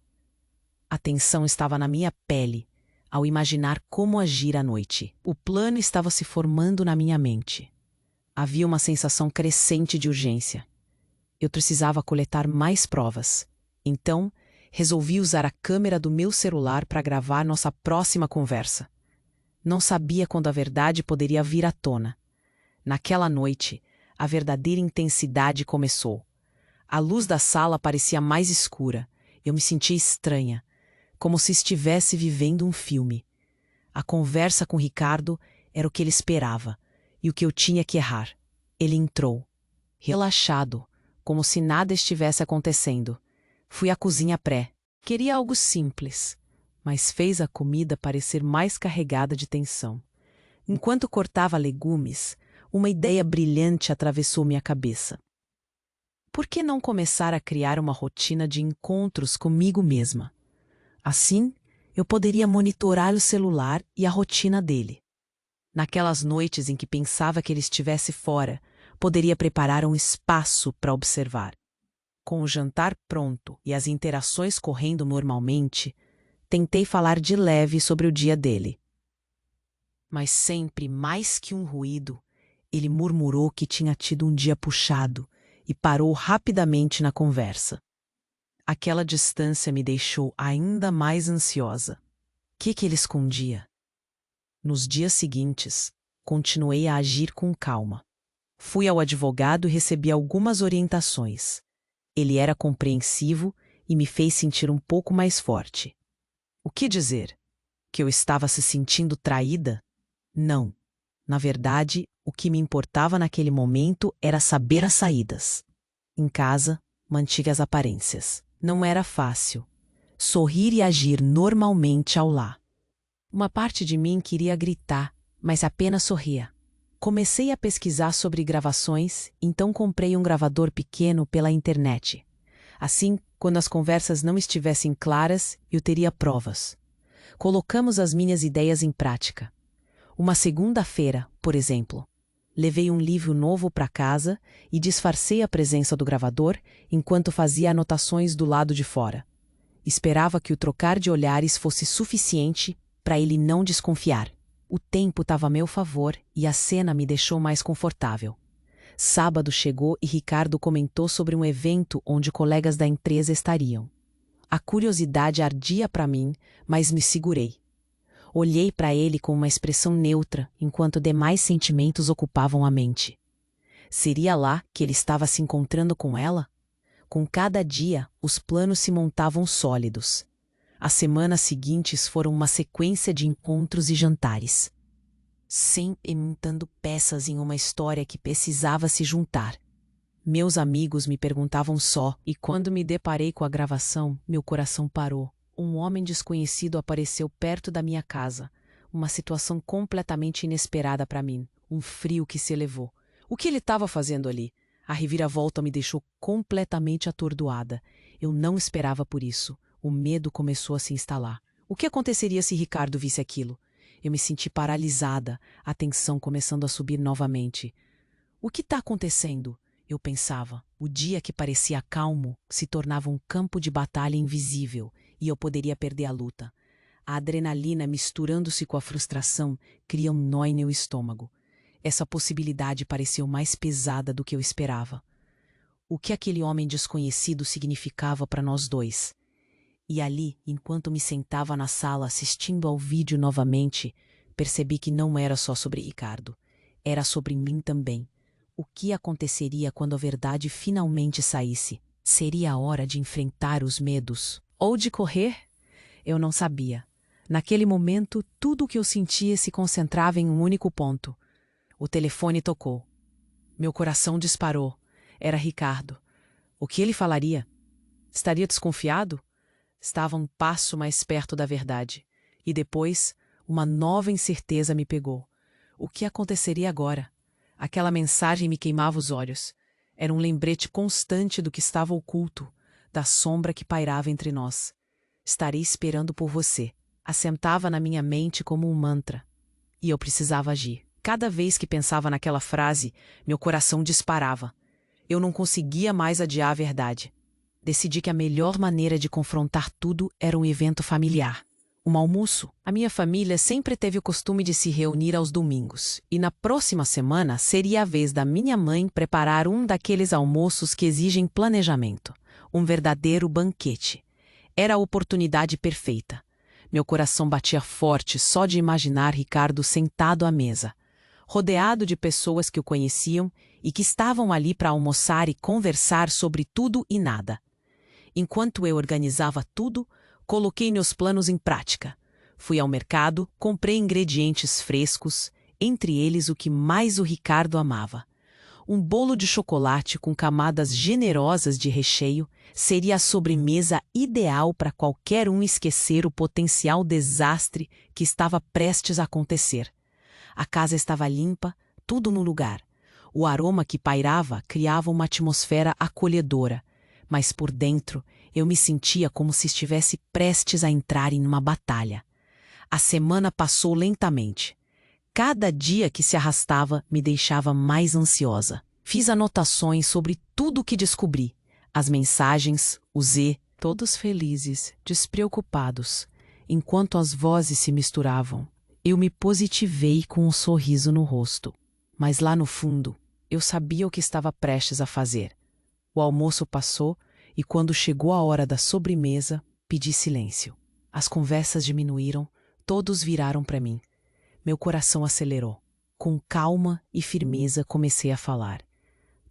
A tensão estava na minha pele, ao imaginar como agir à noite. O plano estava se formando na minha mente. Havia uma sensação crescente de urgência. Eu precisava coletar mais provas. Então, resolvi usar a câmera do meu celular para gravar nossa próxima conversa. Não sabia quando a verdade poderia vir à tona. Naquela noite, a verdadeira intensidade começou. A luz da sala parecia mais escura. Eu me sentia estranha, como se estivesse vivendo um filme. A conversa com Ricardo era o que ele esperava e o que eu tinha que errar. Ele entrou, relaxado, como se nada estivesse acontecendo. Fui à cozinha pré. Queria algo simples, mas fez a comida parecer mais carregada de tensão. Enquanto cortava legumes, uma ideia brilhante atravessou minha cabeça. Por que não começar a criar uma rotina de encontros comigo mesma? Assim, eu poderia monitorar o celular e a rotina dele. Naquelas noites em que pensava que ele estivesse fora, poderia preparar um espaço para observar. Com o jantar pronto e as interações correndo normalmente, tentei falar de leve sobre o dia dele. Mas sempre mais que um ruído, ele murmurou que tinha tido um dia puxado e parou rapidamente na conversa. Aquela distância me deixou ainda mais ansiosa. O que ele escondia? Nos dias seguintes, continuei a agir com calma. Fui ao advogado e recebi algumas orientações. Ele era compreensivo e me fez sentir um pouco mais forte. O que dizer? Que eu estava se sentindo traída? Não. Na verdade, o que me importava naquele momento era saber as saídas. Em casa, mantive as aparências. Não era fácil. Sorrir e agir normalmente ao lar. Uma parte de mim queria gritar, mas apenas sorria. Comecei a pesquisar sobre gravações, então comprei um gravador pequeno pela internet. Assim, quando as conversas não estivessem claras, eu teria provas. Colocamos as minhas ideias em prática. Uma segunda-feira, por exemplo, levei um livro novo para casa e disfarcei a presença do gravador enquanto fazia anotações do lado de fora. Esperava que o trocar de olhares fosse suficiente para ele não desconfiar. O tempo estava a meu favor e a cena me deixou mais confortável. Sábado chegou e Ricardo comentou sobre um evento onde colegas da empresa estariam. A curiosidade ardia para mim, mas me segurei. Olhei para ele com uma expressão neutra, enquanto demais sentimentos ocupavam a mente. Seria lá que ele estava se encontrando com ela? Com cada dia, os planos se montavam sólidos. As semanas seguintes foram uma sequência de encontros e jantares, sempre montando peças em uma história que precisava se juntar. Meus amigos me perguntavam só, e quando me deparei com a gravação, meu coração parou. Um homem desconhecido apareceu perto da minha casa, uma situação completamente inesperada para mim, um frio que se elevou. O que ele estava fazendo ali? A reviravolta me deixou completamente atordoada. Eu não esperava por isso. O medo começou a se instalar. O que aconteceria se Ricardo visse aquilo? Eu me senti paralisada, a tensão começando a subir novamente. O que está acontecendo? Eu pensava. O dia que parecia calmo se tornava um campo de batalha invisível e eu poderia perder a luta. A adrenalina misturando-se com a frustração cria um nó em meu estômago. Essa possibilidade pareceu mais pesada do que eu esperava. O que aquele homem desconhecido significava para nós dois? E ali, enquanto me sentava na sala assistindo ao vídeo novamente, percebi que não era só sobre Ricardo. Era sobre mim também. O que aconteceria quando a verdade finalmente saísse? Seria a hora de enfrentar os medos? Ou de correr? Eu não sabia. Naquele momento, tudo o que eu sentia se concentrava em um único ponto. O telefone tocou. Meu coração disparou. Era Ricardo. O que ele falaria? Estaria desconfiado? Estava um passo mais perto da verdade. E depois, uma nova incerteza me pegou. O que aconteceria agora? Aquela mensagem me queimava os olhos. Era um lembrete constante do que estava oculto, da sombra que pairava entre nós. Estarei esperando por você. Assentava na minha mente como um mantra. E eu precisava agir. Cada vez que pensava naquela frase, meu coração disparava. Eu não conseguia mais adiar a verdade. Decidi que a melhor maneira de confrontar tudo era um evento familiar. Um almoço. A minha família sempre teve o costume de se reunir aos domingos, e na próxima semana seria a vez da minha mãe preparar um daqueles almoços que exigem planejamento. Um verdadeiro banquete. Era a oportunidade perfeita. Meu coração batia forte só de imaginar Ricardo sentado à mesa, rodeado de pessoas que o conheciam e que estavam ali para almoçar e conversar sobre tudo e nada. Enquanto eu organizava tudo, coloquei meus planos em prática. Fui ao mercado, comprei ingredientes frescos, entre eles o que mais o Ricardo amava. Um bolo de chocolate com camadas generosas de recheio seria a sobremesa ideal para qualquer um esquecer o potencial desastre que estava prestes a acontecer. A casa estava limpa, tudo no lugar. O aroma que pairava criava uma atmosfera acolhedora, mas por dentro eu me sentia como se estivesse prestes a entrar em uma batalha. A semana passou lentamente. Cada dia que se arrastava me deixava mais ansiosa. Fiz anotações sobre tudo o que descobri. As mensagens, o Z, todos felizes, despreocupados. Enquanto as vozes se misturavam, eu me positivei com um sorriso no rosto. Mas lá no fundo, eu sabia o que estava prestes a fazer. O almoço passou e quando chegou a hora da sobremesa, pedi silêncio. As conversas diminuíram, todos viraram para mim. Meu coração acelerou. Com calma e firmeza comecei a falar.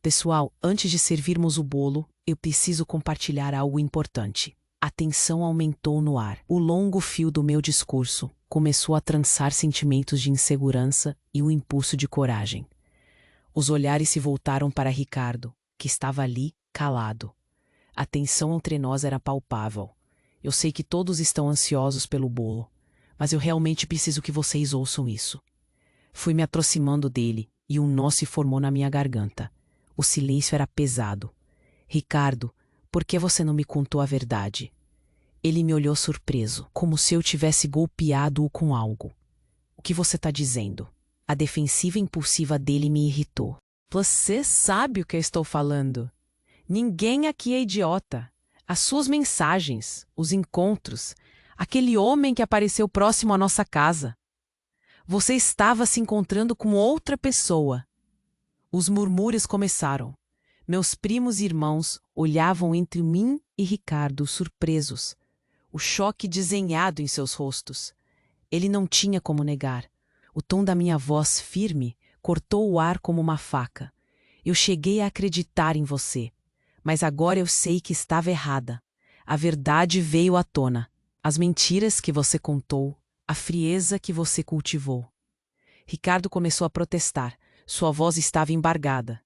Pessoal, antes de servirmos o bolo, eu preciso compartilhar algo importante. A tensão aumentou no ar. O longo fio do meu discurso começou a trançar sentimentos de insegurança e um impulso de coragem. Os olhares se voltaram para Ricardo, que estava ali, calado. A tensão entre nós era palpável. Eu sei que todos estão ansiosos pelo bolo, mas eu realmente preciso que vocês ouçam isso. Fui me aproximando dele e um nó se formou na minha garganta. O silêncio era pesado. Ricardo, por que você não me contou a verdade? Ele me olhou surpreso, como se eu tivesse golpeado-o com algo. O que você está dizendo? A defensiva impulsiva dele me irritou. Você sabe o que eu estou falando. Ninguém aqui é idiota. As suas mensagens, os encontros, aquele homem que apareceu próximo à nossa casa. Você estava se encontrando com outra pessoa. Os murmúrios começaram. Meus primos e irmãos olhavam entre mim e Ricardo, surpresos. O choque desenhado em seus rostos. Ele não tinha como negar. O tom da minha voz firme cortou o ar como uma faca. Eu cheguei a acreditar em você, mas agora eu sei que estava errada. A verdade veio à tona. As mentiras que você contou, a frieza que você cultivou. Ricardo começou a protestar. Sua voz estava embargada.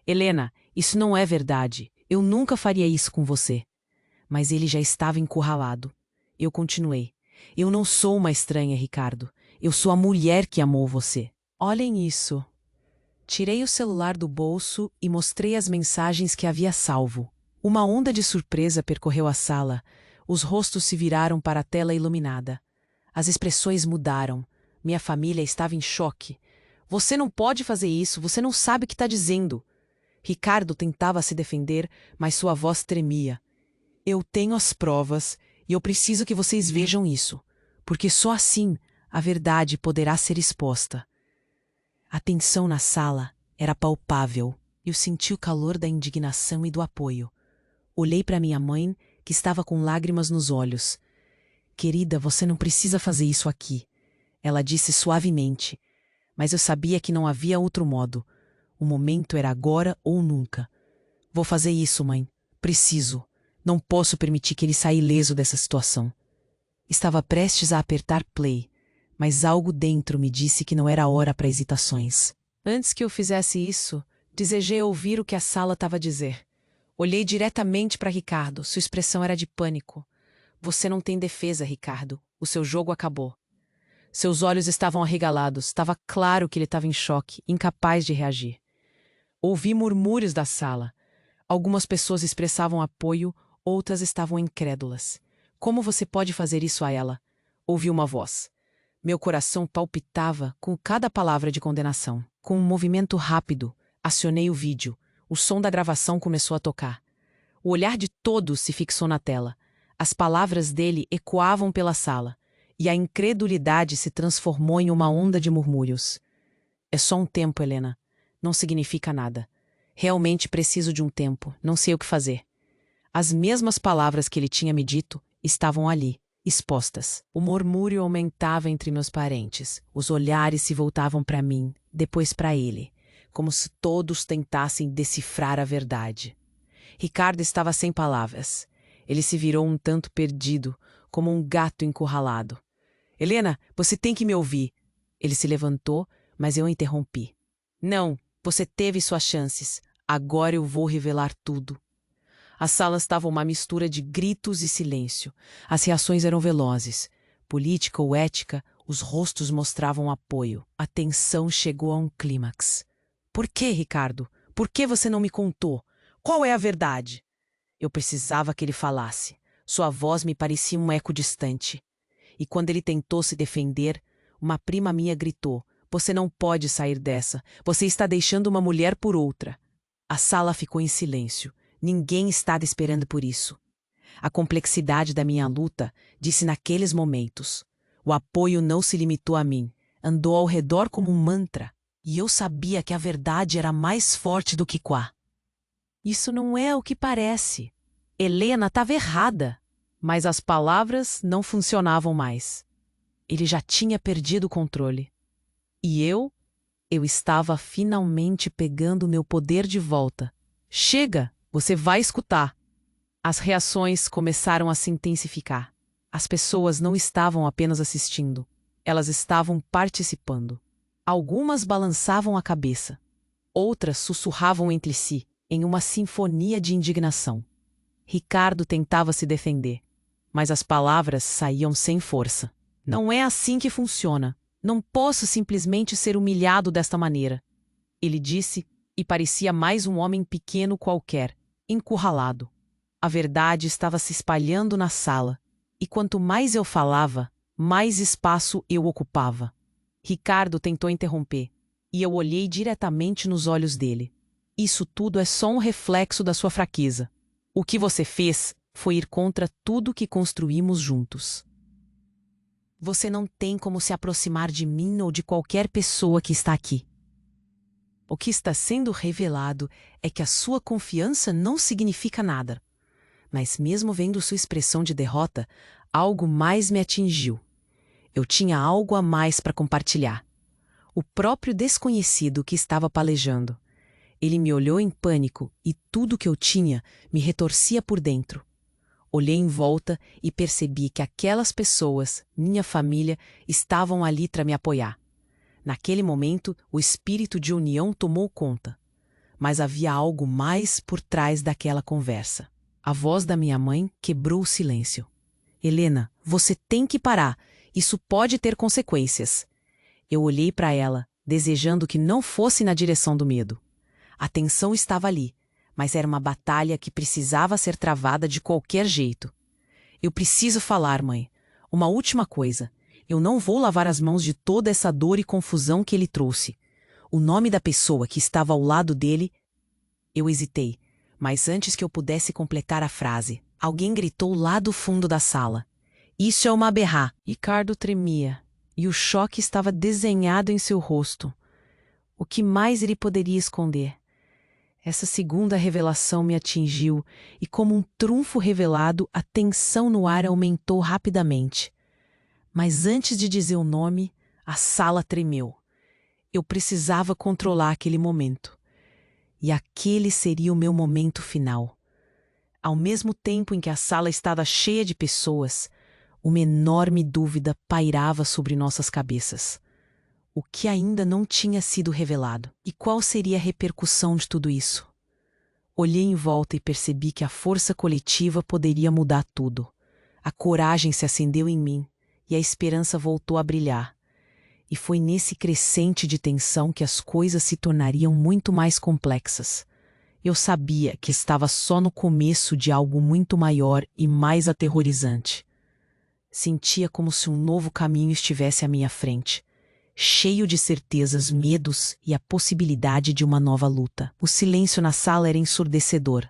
Helena, isso não é verdade. Eu nunca faria isso com você. Mas ele já estava encurralado. Eu continuei. Eu não sou uma estranha, Ricardo. Eu sou a mulher que amou você. Olhem isso. Tirei o celular do bolso e mostrei as mensagens que havia salvo. Uma onda de surpresa percorreu a sala. Os rostos se viraram para a tela iluminada. As expressões mudaram. Minha família estava em choque. Você não pode fazer isso, você não sabe o que está dizendo. Ricardo tentava se defender, mas sua voz tremia. Eu tenho as provas e eu preciso que vocês vejam isso, porque só assim a verdade poderá ser exposta. A tensão na sala era palpável e eu senti o calor da indignação e do apoio. Olhei para minha mãe, que estava com lágrimas nos olhos. Querida, você não precisa fazer isso aqui. Ela disse suavemente, mas eu sabia que não havia outro modo. O momento era agora ou nunca. Vou fazer isso, mãe. Preciso. Não posso permitir que ele saia ileso dessa situação. Estava prestes a apertar play, mas algo dentro me disse que não era hora para hesitações. Antes que eu fizesse isso, desejei ouvir o que a sala estava a dizer. Olhei diretamente para Ricardo. Sua expressão era de pânico. Você não tem defesa, Ricardo. O seu jogo acabou. Seus olhos estavam arregalados. Estava claro que ele estava em choque, incapaz de reagir. Ouvi murmúrios da sala. Algumas pessoas expressavam apoio, outras estavam incrédulas. Como você pode fazer isso a ela? Ouvi uma voz. Meu coração palpitava com cada palavra de condenação. Com um movimento rápido, acionei o vídeo. O som da gravação começou a tocar. O olhar de todos se fixou na tela. As palavras dele ecoavam pela sala, e a incredulidade se transformou em uma onda de murmúrios. É só um tempo, Helena. Não significa nada. Realmente preciso de um tempo. Não sei o que fazer. As mesmas palavras que ele tinha me dito estavam ali, expostas. O murmúrio aumentava entre meus parentes. Os olhares se voltavam para mim, depois para ele, como se todos tentassem decifrar a verdade. Ricardo estava sem palavras. Ele se virou um tanto perdido, como um gato encurralado. Helena, você tem que me ouvir. Ele se levantou, mas eu interrompi. Não, você teve suas chances. Agora eu vou revelar tudo. A sala estava uma mistura de gritos e silêncio. As reações eram velozes. Política ou ética, os rostos mostravam apoio. A tensão chegou a um clímax. Por que, Ricardo? Por que você não me contou? Qual é a verdade? Eu precisava que ele falasse. Sua voz me parecia um eco distante. E quando ele tentou se defender, uma prima minha gritou: "Você não pode sair dessa. Você está deixando uma mulher por outra." A sala ficou em silêncio. Ninguém estava esperando por isso. A complexidade da minha luta disse naqueles momentos. O apoio não se limitou a mim. Andou ao redor como um mantra. E eu sabia que a verdade era mais forte do que Quá. Isso não é o que parece. Helena estava errada. Mas as palavras não funcionavam mais. Ele já tinha perdido o controle. E eu estava finalmente pegando meu poder de volta. Chega, você vai escutar. As reações começaram a se intensificar. As pessoas não estavam apenas assistindo, elas estavam participando. Algumas balançavam a cabeça, outras sussurravam entre si, em uma sinfonia de indignação. Ricardo tentava se defender, mas as palavras saíam sem força. Não é assim que funciona. Não posso simplesmente ser humilhado desta maneira. Ele disse, e parecia mais um homem pequeno qualquer, encurralado. A verdade estava se espalhando na sala, e quanto mais eu falava, mais espaço eu ocupava. Ricardo tentou interromper, e eu olhei diretamente nos olhos dele. Isso tudo é só um reflexo da sua fraqueza. O que você fez foi ir contra tudo que construímos juntos. Você não tem como se aproximar de mim ou de qualquer pessoa que está aqui. O que está sendo revelado é que a sua confiança não significa nada. Mas mesmo vendo sua expressão de derrota, algo mais me atingiu. Eu tinha algo a mais para compartilhar. O próprio desconhecido que estava palejando. Ele me olhou em pânico e tudo que eu tinha me retorcia por dentro. Olhei em volta e percebi que aquelas pessoas, minha família, estavam ali para me apoiar. Naquele momento, o espírito de união tomou conta. Mas havia algo mais por trás daquela conversa. A voz da minha mãe quebrou o silêncio. Helena, você tem que parar. Isso pode ter consequências. Eu olhei para ela, desejando que não fosse na direção do medo. A tensão estava ali, mas era uma batalha que precisava ser travada de qualquer jeito. Eu preciso falar, mãe. Uma última coisa. Eu não vou lavar as mãos de toda essa dor e confusão que ele trouxe. O nome da pessoa que estava ao lado dele... Eu hesitei, mas antes que eu pudesse completar a frase, alguém gritou lá do fundo da sala. Isso é uma berrá. Ricardo tremia, e o choque estava desenhado em seu rosto. O que mais ele poderia esconder? Essa segunda revelação me atingiu, e como um trunfo revelado, a tensão no ar aumentou rapidamente. Mas antes de dizer o nome, a sala tremeu. Eu precisava controlar aquele momento. E aquele seria o meu momento final. Ao mesmo tempo em que a sala estava cheia de pessoas, uma enorme dúvida pairava sobre nossas cabeças. O que ainda não tinha sido revelado? E qual seria a repercussão de tudo isso? Olhei em volta e percebi que a força coletiva poderia mudar tudo. A coragem se acendeu em mim e a esperança voltou a brilhar. E foi nesse crescente de tensão que as coisas se tornariam muito mais complexas. Eu sabia que estava só no começo de algo muito maior e mais aterrorizante. Sentia como se um novo caminho estivesse à minha frente, cheio de certezas, medos e a possibilidade de uma nova luta. O silêncio na sala era ensurdecedor.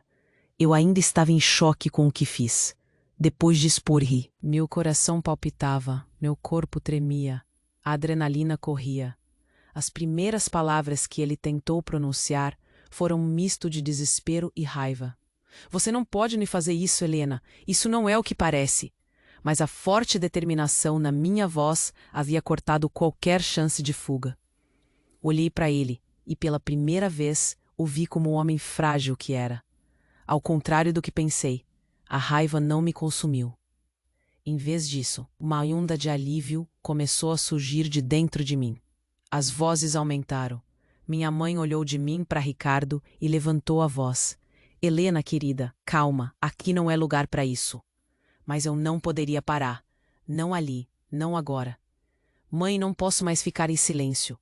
Eu ainda estava em choque com o que fiz. Depois de expor, ri. Meu coração palpitava, meu corpo tremia, a adrenalina corria. As primeiras palavras que ele tentou pronunciar foram um misto de desespero e raiva. Você não pode me fazer isso, Helena. Isso não é o que parece. Mas a forte determinação na minha voz havia cortado qualquer chance de fuga. Olhei para ele e, pela primeira vez, o vi como o homem frágil que era. Ao contrário do que pensei, a raiva não me consumiu. Em vez disso, uma onda de alívio começou a surgir de dentro de mim. As vozes aumentaram. Minha mãe olhou de mim para Ricardo e levantou a voz. Helena, querida, calma, aqui não é lugar para isso. Mas eu não poderia parar. Não ali, não agora. Mãe, não posso mais ficar em silêncio.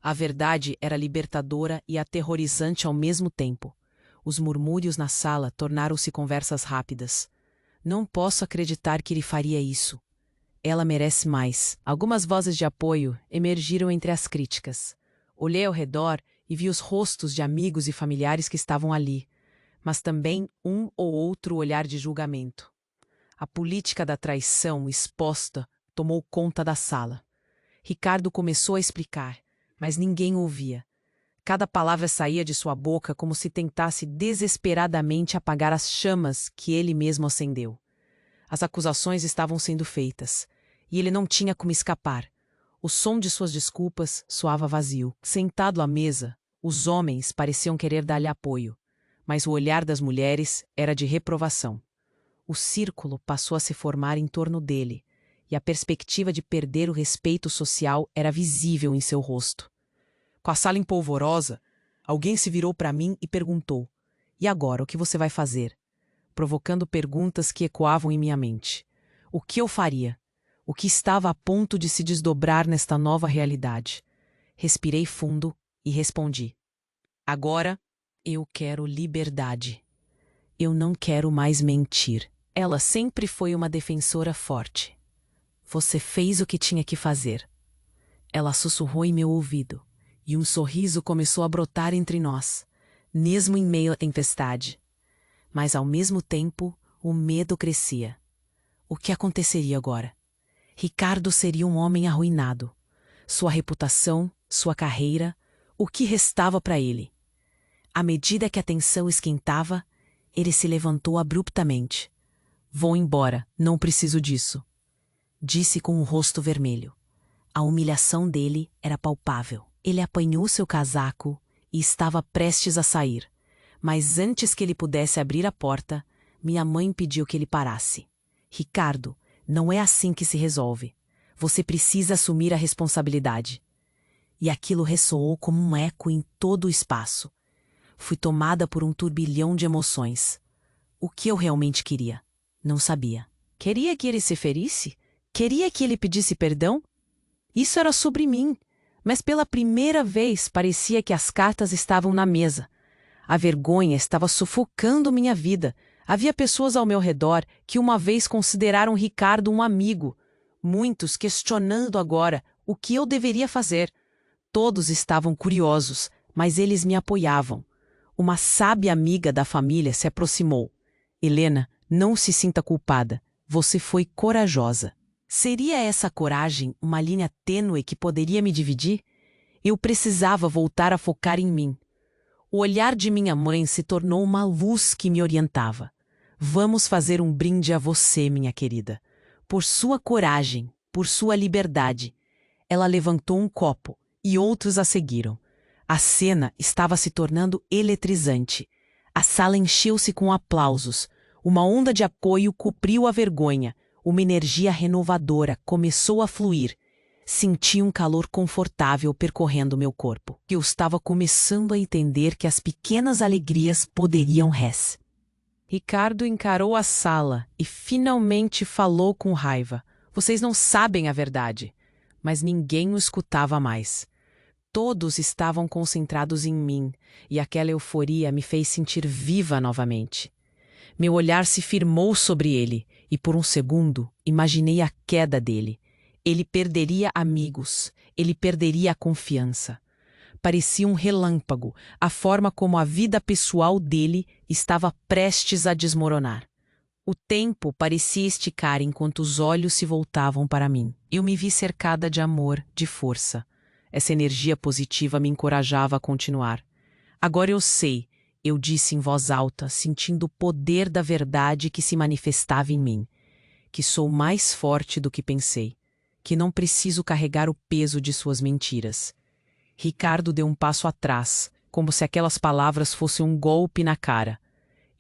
A verdade era libertadora e aterrorizante ao mesmo tempo. Os murmúrios na sala tornaram-se conversas rápidas. Não posso acreditar que ele faria isso. Ela merece mais. Algumas vozes de apoio emergiram entre as críticas. Olhei ao redor e vi os rostos de amigos e familiares que estavam ali, mas também um ou outro olhar de julgamento. A política da traição exposta tomou conta da sala. Ricardo começou a explicar, mas ninguém ouvia. Cada palavra saía de sua boca como se tentasse desesperadamente apagar as chamas que ele mesmo acendeu. As acusações estavam sendo feitas, e ele não tinha como escapar. O som de suas desculpas soava vazio. Sentado à mesa, os homens pareciam querer dar-lhe apoio, mas o olhar das mulheres era de reprovação. O círculo passou a se formar em torno dele, e a perspectiva de perder o respeito social era visível em seu rosto. Com a sala em polvorosa, alguém se virou para mim e perguntou: "E agora, o que você vai fazer?" Provocando perguntas que ecoavam em minha mente. O que eu faria? O que estava a ponto de se desdobrar nesta nova realidade? Respirei fundo e respondi: "Agora, eu quero liberdade. Eu não quero mais mentir." Ela sempre foi uma defensora forte. "Você fez o que tinha que fazer." Ela sussurrou em meu ouvido, e um sorriso começou a brotar entre nós, mesmo em meio à tempestade. Mas, ao mesmo tempo, o medo crescia. O que aconteceria agora? Ricardo seria um homem arruinado. Sua reputação, sua carreira, o que restava para ele? À medida que a tensão esquentava, ele se levantou abruptamente. "Vou embora, não preciso disso", disse com o rosto vermelho. A humilhação dele era palpável. Ele apanhou seu casaco e estava prestes a sair. Mas antes que ele pudesse abrir a porta, minha mãe pediu que ele parasse. "Ricardo, não é assim que se resolve. Você precisa assumir a responsabilidade." E aquilo ressoou como um eco em todo o espaço. Fui tomada por um turbilhão de emoções. O que eu realmente queria? Não sabia. Queria que ele se ferisse? Queria que ele pedisse perdão? Isso era sobre mim, mas pela primeira vez parecia que as cartas estavam na mesa. A vergonha estava sufocando minha vida. Havia pessoas ao meu redor que uma vez consideraram Ricardo um amigo. Muitos questionando agora o que eu deveria fazer. Todos estavam curiosos, mas eles me apoiavam. Uma sábia amiga da família se aproximou. "Helena, não se sinta culpada. Você foi corajosa." Seria essa coragem uma linha tênue que poderia me dividir? Eu precisava voltar a focar em mim. O olhar de minha mãe se tornou uma luz que me orientava. "Vamos fazer um brinde a você, minha querida. Por sua coragem, por sua liberdade." Ela levantou um copo e outros a seguiram. A cena estava se tornando eletrizante. A sala encheu-se com aplausos. Uma onda de apoio cobriu a vergonha. Uma energia renovadora começou a fluir. Senti um calor confortável percorrendo meu corpo. Eu estava começando a entender que as pequenas alegrias poderiam res. Ricardo encarou a sala e finalmente falou com raiva. "Vocês não sabem a verdade." Mas ninguém o escutava mais. Todos estavam concentrados em mim, e aquela euforia me fez sentir viva novamente. Meu olhar se firmou sobre ele, e por um segundo imaginei a queda dele. Ele perderia amigos, ele perderia a confiança. Parecia um relâmpago, a forma como a vida pessoal dele estava prestes a desmoronar. O tempo parecia esticar enquanto os olhos se voltavam para mim. Eu me vi cercada de amor, de força. Essa energia positiva me encorajava a continuar. "Agora eu sei", eu disse em voz alta, sentindo o poder da verdade que se manifestava em mim. "Que sou mais forte do que pensei. Que não preciso carregar o peso de suas mentiras." Ricardo deu um passo atrás, como se aquelas palavras fossem um golpe na cara.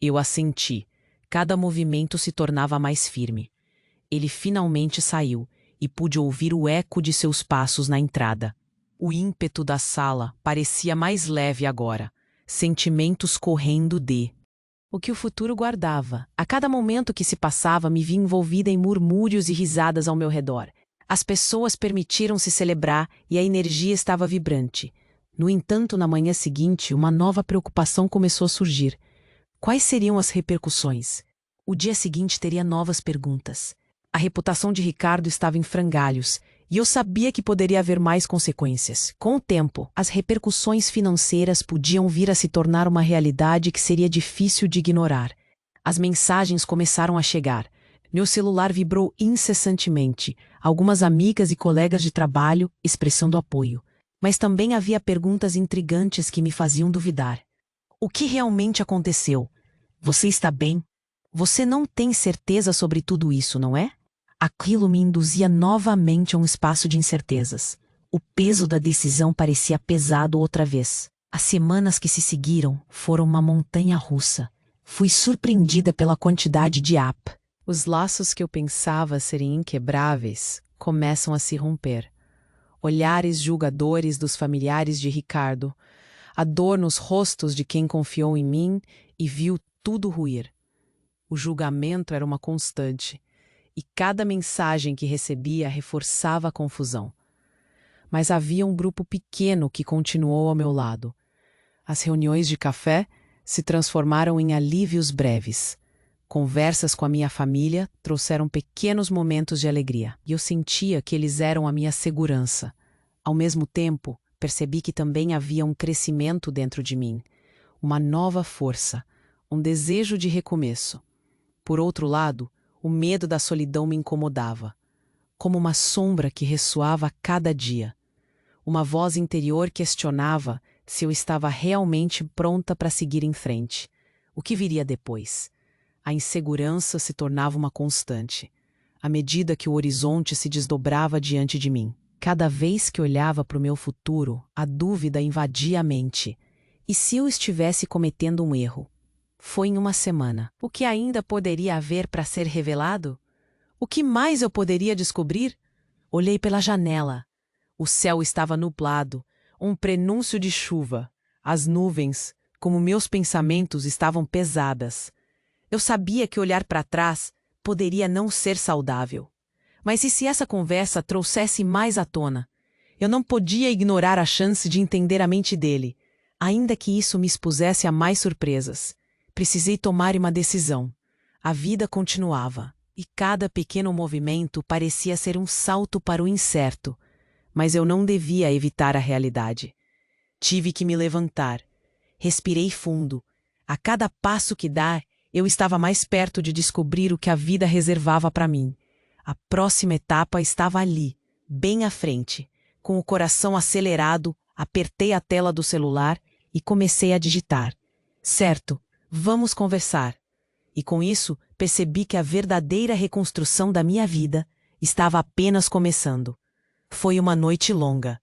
Eu assenti. Cada movimento se tornava mais firme. Ele finalmente saiu e pude ouvir o eco de seus passos na entrada. O ímpeto da sala parecia mais leve agora. Sentimentos correndo de o que o futuro guardava. A cada momento que se passava, me vi envolvida em murmúrios e risadas ao meu redor. As pessoas permitiram-se celebrar e a energia estava vibrante. No entanto, na manhã seguinte, uma nova preocupação começou a surgir. Quais seriam as repercussões? O dia seguinte teria novas perguntas. A reputação de Ricardo estava em frangalhos, e eu sabia que poderia haver mais consequências. Com o tempo, as repercussões financeiras podiam vir a se tornar uma realidade que seria difícil de ignorar. As mensagens começaram a chegar. Meu celular vibrou incessantemente, algumas amigas e colegas de trabalho expressando apoio. Mas também havia perguntas intrigantes que me faziam duvidar. O que realmente aconteceu? Você está bem? Você não tem certeza sobre tudo isso, não é? Aquilo me induzia novamente a um espaço de incertezas. O peso da decisão parecia pesado outra vez. As semanas que se seguiram foram uma montanha russa. Fui surpreendida pela quantidade de app. Os laços que eu pensava serem inquebráveis começam a se romper. Olhares julgadores dos familiares de Ricardo, a dor nos rostos de quem confiou em mim e viu tudo ruir. O julgamento era uma constante, e cada mensagem que recebia reforçava a confusão. Mas havia um grupo pequeno que continuou ao meu lado. As reuniões de café se transformaram em alívios breves. Conversas com a minha família trouxeram pequenos momentos de alegria, e eu sentia que eles eram a minha segurança. Ao mesmo tempo, percebi que também havia um crescimento dentro de mim, uma nova força, um desejo de recomeço. Por outro lado, o medo da solidão me incomodava, como uma sombra que ressoava a cada dia. Uma voz interior questionava se eu estava realmente pronta para seguir em frente. O que viria depois? A insegurança se tornava uma constante, à medida que o horizonte se desdobrava diante de mim. Cada vez que olhava para o meu futuro, a dúvida invadia a mente. E se eu estivesse cometendo um erro? Foi em uma semana. O que ainda poderia haver para ser revelado? O que mais eu poderia descobrir? Olhei pela janela. O céu estava nublado, um prenúncio de chuva. As nuvens, como meus pensamentos, estavam pesadas. Eu sabia que olhar para trás poderia não ser saudável. Mas e se essa conversa trouxesse mais à tona? Eu não podia ignorar a chance de entender a mente dele, ainda que isso me expusesse a mais surpresas. Precisei tomar uma decisão. A vida continuava, e cada pequeno movimento parecia ser um salto para o incerto. Mas eu não devia evitar a realidade. Tive que me levantar. Respirei fundo. A cada passo que dar, eu estava mais perto de descobrir o que a vida reservava para mim. A próxima etapa estava ali, bem à frente. Com o coração acelerado, apertei a tela do celular e comecei a digitar. Certo, vamos conversar. E com isso, percebi que a verdadeira reconstrução da minha vida estava apenas começando. Foi uma noite longa.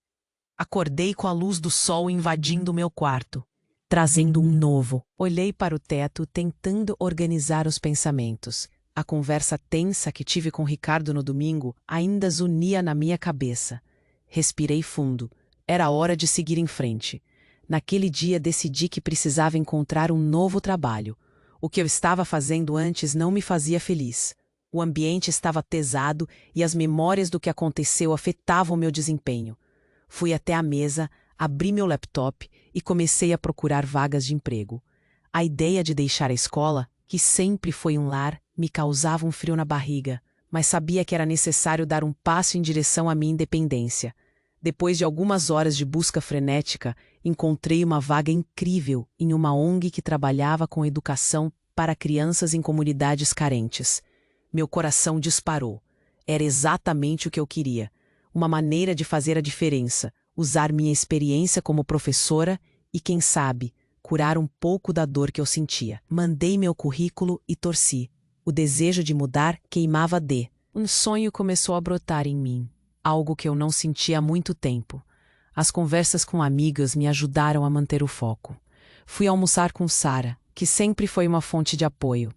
Acordei com a luz do sol invadindo meu quarto, trazendo um novo. Olhei para o teto, tentando organizar os pensamentos. A conversa tensa que tive com Ricardo no domingo ainda zunia na minha cabeça. Respirei fundo. Era hora de seguir em frente. Naquele dia decidi que precisava encontrar um novo trabalho. O que eu estava fazendo antes não me fazia feliz. O ambiente estava pesado e as memórias do que aconteceu afetavam meu desempenho. Fui até a mesa, abri meu laptop e comecei a procurar vagas de emprego. A ideia de deixar a escola, que sempre foi um lar, me causava um frio na barriga, mas sabia que era necessário dar um passo em direção à minha independência. Depois de algumas horas de busca frenética, encontrei uma vaga incrível em uma ONG que trabalhava com educação para crianças em comunidades carentes. Meu coração disparou. Era exatamente o que eu queria. Uma maneira de fazer a diferença, usar minha experiência como professora e, quem sabe, curar um pouco da dor que eu sentia. Mandei meu currículo e torci. O desejo de mudar queimava de. Um sonho começou a brotar em mim, algo que eu não sentia há muito tempo. As conversas com amigas me ajudaram a manter o foco. Fui almoçar com Sara, que sempre foi uma fonte de apoio.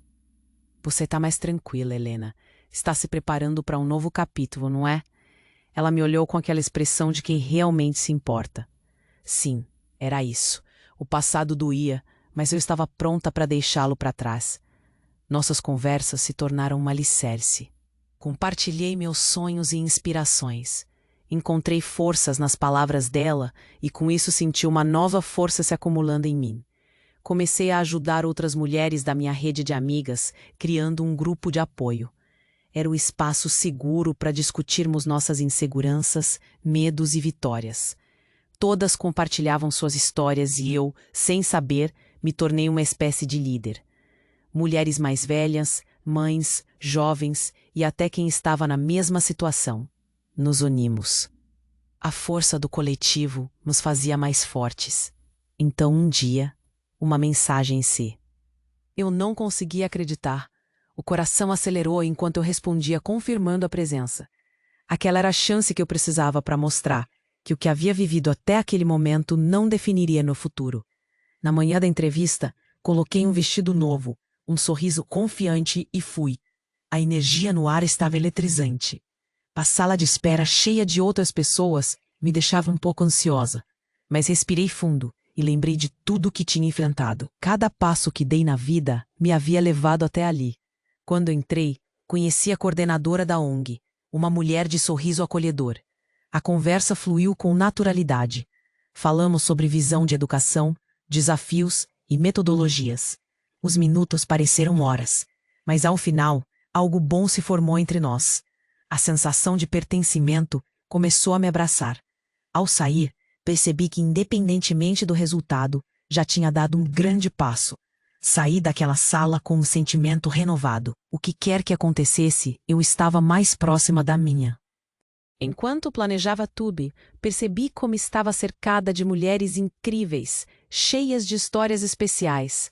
Você está mais tranquila, Helena. Está se preparando para um novo capítulo, não é? Ela me olhou com aquela expressão de quem realmente se importa. Sim, era isso. O passado doía, mas eu estava pronta para deixá-lo para trás. Nossas conversas se tornaram um alicerce. Compartilhei meus sonhos e inspirações. Encontrei forças nas palavras dela e com isso senti uma nova força se acumulando em mim. Comecei a ajudar outras mulheres da minha rede de amigas, criando um grupo de apoio. Era o espaço seguro para discutirmos nossas inseguranças, medos e vitórias. Todas compartilhavam suas histórias e eu, sem saber, me tornei uma espécie de líder. Mulheres mais velhas, mães, jovens e até quem estava na mesma situação. Nos unimos. A força do coletivo nos fazia mais fortes. Então, um dia, uma mensagem em si. Eu não conseguia acreditar. O coração acelerou enquanto eu respondia confirmando a presença. Aquela era a chance que eu precisava para mostrar que o que havia vivido até aquele momento não definiria meu futuro. Na manhã da entrevista, coloquei um vestido novo, um sorriso confiante e fui. A energia no ar estava eletrizante. A sala de espera cheia de outras pessoas me deixava um pouco ansiosa, mas respirei fundo e lembrei de tudo o que tinha enfrentado. Cada passo que dei na vida me havia levado até ali. Quando entrei, conheci a coordenadora da ONG, uma mulher de sorriso acolhedor. A conversa fluiu com naturalidade. Falamos sobre visão de educação, desafios e metodologias. Os minutos pareceram horas, mas ao final, algo bom se formou entre nós. A sensação de pertencimento começou a me abraçar. Ao sair, percebi que, independentemente do resultado, já tinha dado um grande passo. Saí daquela sala com um sentimento renovado. O que quer que acontecesse, eu estava mais próxima da minha. Enquanto planejava tudo, percebi como estava cercada de mulheres incríveis, cheias de histórias especiais.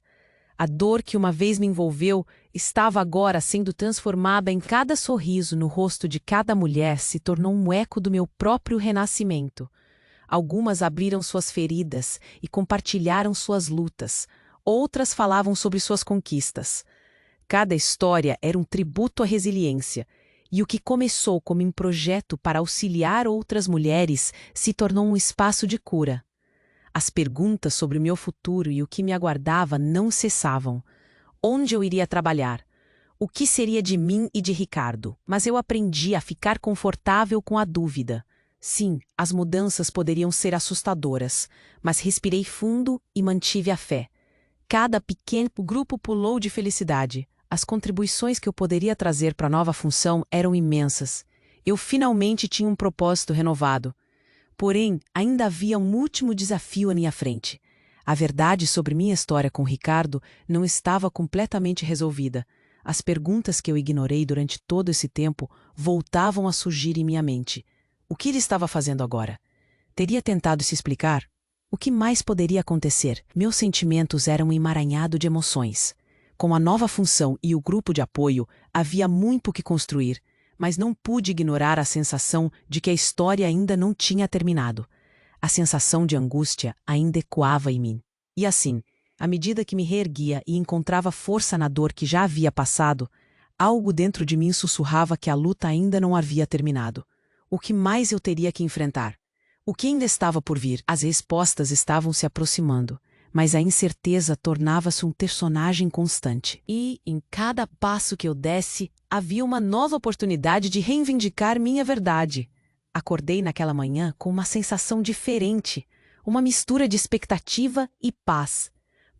A dor que uma vez me envolveu estava agora sendo transformada em cada sorriso no rosto de cada mulher se tornou um eco do meu próprio renascimento. Algumas abriram suas feridas e compartilharam suas lutas. Outras falavam sobre suas conquistas. Cada história era um tributo à resiliência, e o que começou como um projeto para auxiliar outras mulheres se tornou um espaço de cura. As perguntas sobre o meu futuro e o que me aguardava não cessavam. Onde eu iria trabalhar? O que seria de mim e de Ricardo? Mas eu aprendi a ficar confortável com a dúvida. Sim, as mudanças poderiam ser assustadoras, mas respirei fundo e mantive a fé. Cada pequeno grupo pulou de felicidade. As contribuições que eu poderia trazer para a nova função eram imensas. Eu finalmente tinha um propósito renovado. Porém, ainda havia um último desafio à minha frente. A verdade sobre minha história com Ricardo não estava completamente resolvida. As perguntas que eu ignorei durante todo esse tempo voltavam a surgir em minha mente. O que ele estava fazendo agora? Teria tentado se explicar? O que mais poderia acontecer? Meus sentimentos eram um emaranhado de emoções. Com a nova função e o grupo de apoio, havia muito o que construir, mas não pude ignorar a sensação de que a história ainda não tinha terminado. A sensação de angústia ainda ecoava em mim. E assim, à medida que me reerguia e encontrava força na dor que já havia passado, algo dentro de mim sussurrava que a luta ainda não havia terminado. O que mais eu teria que enfrentar? O que ainda estava por vir? As respostas estavam se aproximando, mas a incerteza tornava-se um personagem constante. E, em cada passo que eu desse, havia uma nova oportunidade de reivindicar minha verdade. Acordei naquela manhã com uma sensação diferente, uma mistura de expectativa e paz.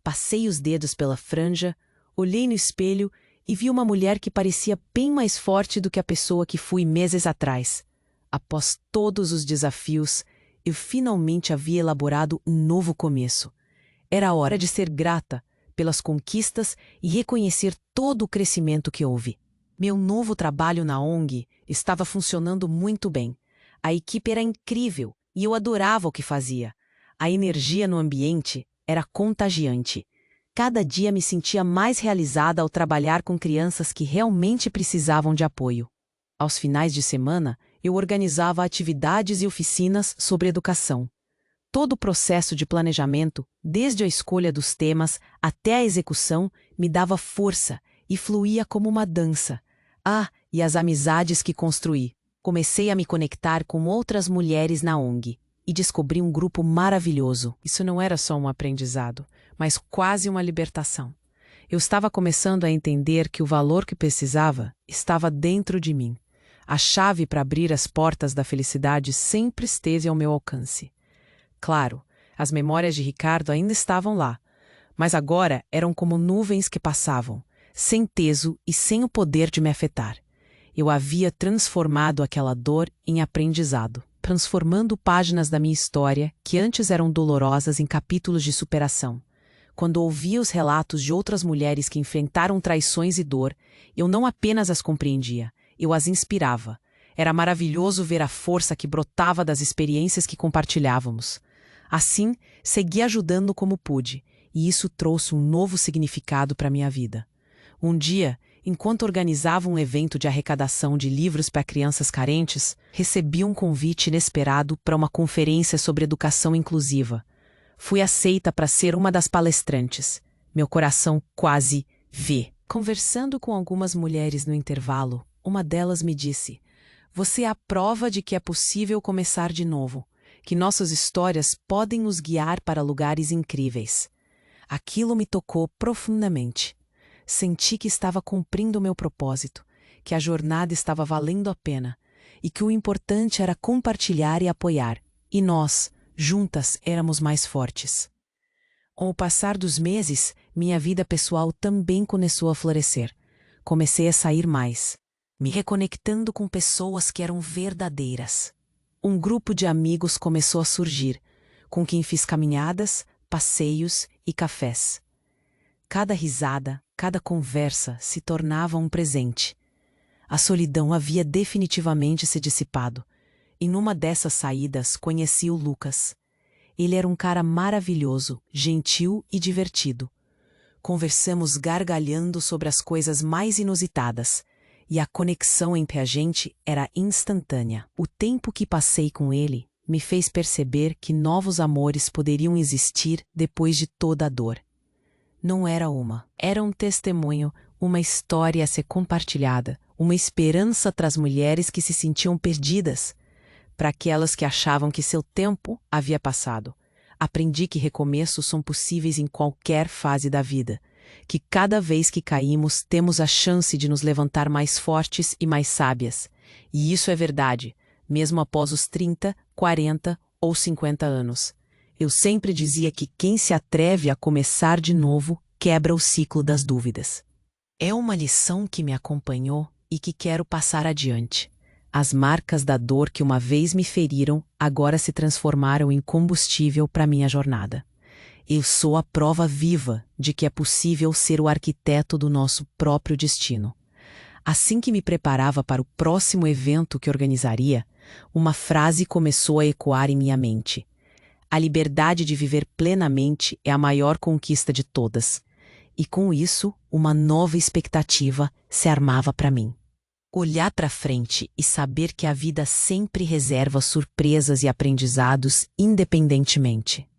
Passei os dedos pela franja, olhei no espelho e vi uma mulher que parecia bem mais forte do que a pessoa que fui meses atrás. Após todos os desafios, eu finalmente havia elaborado um novo começo. Era hora de ser grata pelas conquistas e reconhecer todo o crescimento que houve. Meu novo trabalho na ONG estava funcionando muito bem. A equipe era incrível e eu adorava o que fazia. A energia no ambiente era contagiante. Cada dia me sentia mais realizada ao trabalhar com crianças que realmente precisavam de apoio. Aos finais de semana, eu organizava atividades e oficinas sobre educação. Todo o processo de planejamento, desde a escolha dos temas até a execução, me dava força e fluía como uma dança. E as amizades que construí. Comecei a me conectar com outras mulheres na ONG e descobri um grupo maravilhoso. Isso não era só um aprendizado, mas quase uma libertação. Eu estava começando a entender que o valor que precisava estava dentro de mim. A chave para abrir as portas da felicidade sempre esteve ao meu alcance. Claro, as memórias de Ricardo ainda estavam lá, mas agora eram como nuvens que passavam, sem peso e sem o poder de me afetar. Eu havia transformado aquela dor em aprendizado, transformando páginas da minha história que antes eram dolorosas em capítulos de superação. Quando ouvia os relatos de outras mulheres que enfrentaram traições e dor, eu não apenas as compreendia, eu as inspirava. Era maravilhoso ver a força que brotava das experiências que compartilhávamos. Assim, segui ajudando como pude, e isso trouxe um novo significado para minha vida. Um dia, enquanto organizava um evento de arrecadação de livros para crianças carentes, recebi um convite inesperado para uma conferência sobre educação inclusiva. Fui aceita para ser uma das palestrantes. Meu coração quase vê. Conversando com algumas mulheres no intervalo, uma delas me disse: "Você é a prova de que é possível começar de novo, que nossas histórias podem nos guiar para lugares incríveis." Aquilo me tocou profundamente. Senti que estava cumprindo o meu propósito, que a jornada estava valendo a pena e que o importante era compartilhar e apoiar, e nós, juntas, éramos mais fortes. Com o passar dos meses, minha vida pessoal também começou a florescer. Comecei a sair mais, me reconectando com pessoas que eram verdadeiras. Um grupo de amigos começou a surgir, com quem fiz caminhadas, passeios e cafés. Cada risada, cada conversa se tornava um presente. A solidão havia definitivamente se dissipado, e numa dessas saídas conheci o Lucas. Ele era um cara maravilhoso, gentil e divertido. Conversamos gargalhando sobre as coisas mais inusitadas, e a conexão entre a gente era instantânea. O tempo que passei com ele me fez perceber que novos amores poderiam existir depois de toda a dor. Não era um testemunho, uma história a ser compartilhada, uma esperança para as mulheres que se sentiam perdidas, para aquelas que achavam que seu tempo havia passado. Aprendi que recomeços são possíveis em qualquer fase da vida, que cada vez que caímos temos a chance de nos levantar mais fortes e mais sábias. E isso é verdade, mesmo após os 30, 40 ou 50 anos. Eu sempre dizia que quem se atreve a começar de novo quebra o ciclo das dúvidas. É uma lição que me acompanhou e que quero passar adiante. As marcas da dor que uma vez me feriram agora se transformaram em combustível para minha jornada. Eu sou a prova viva de que é possível ser o arquiteto do nosso próprio destino. Assim que me preparava para o próximo evento que organizaria, uma frase começou a ecoar em minha mente: "A liberdade de viver plenamente é a maior conquista de todas." E com isso, uma nova expectativa se armava para mim. Olhar para frente e saber que a vida sempre reserva surpresas e aprendizados independentemente.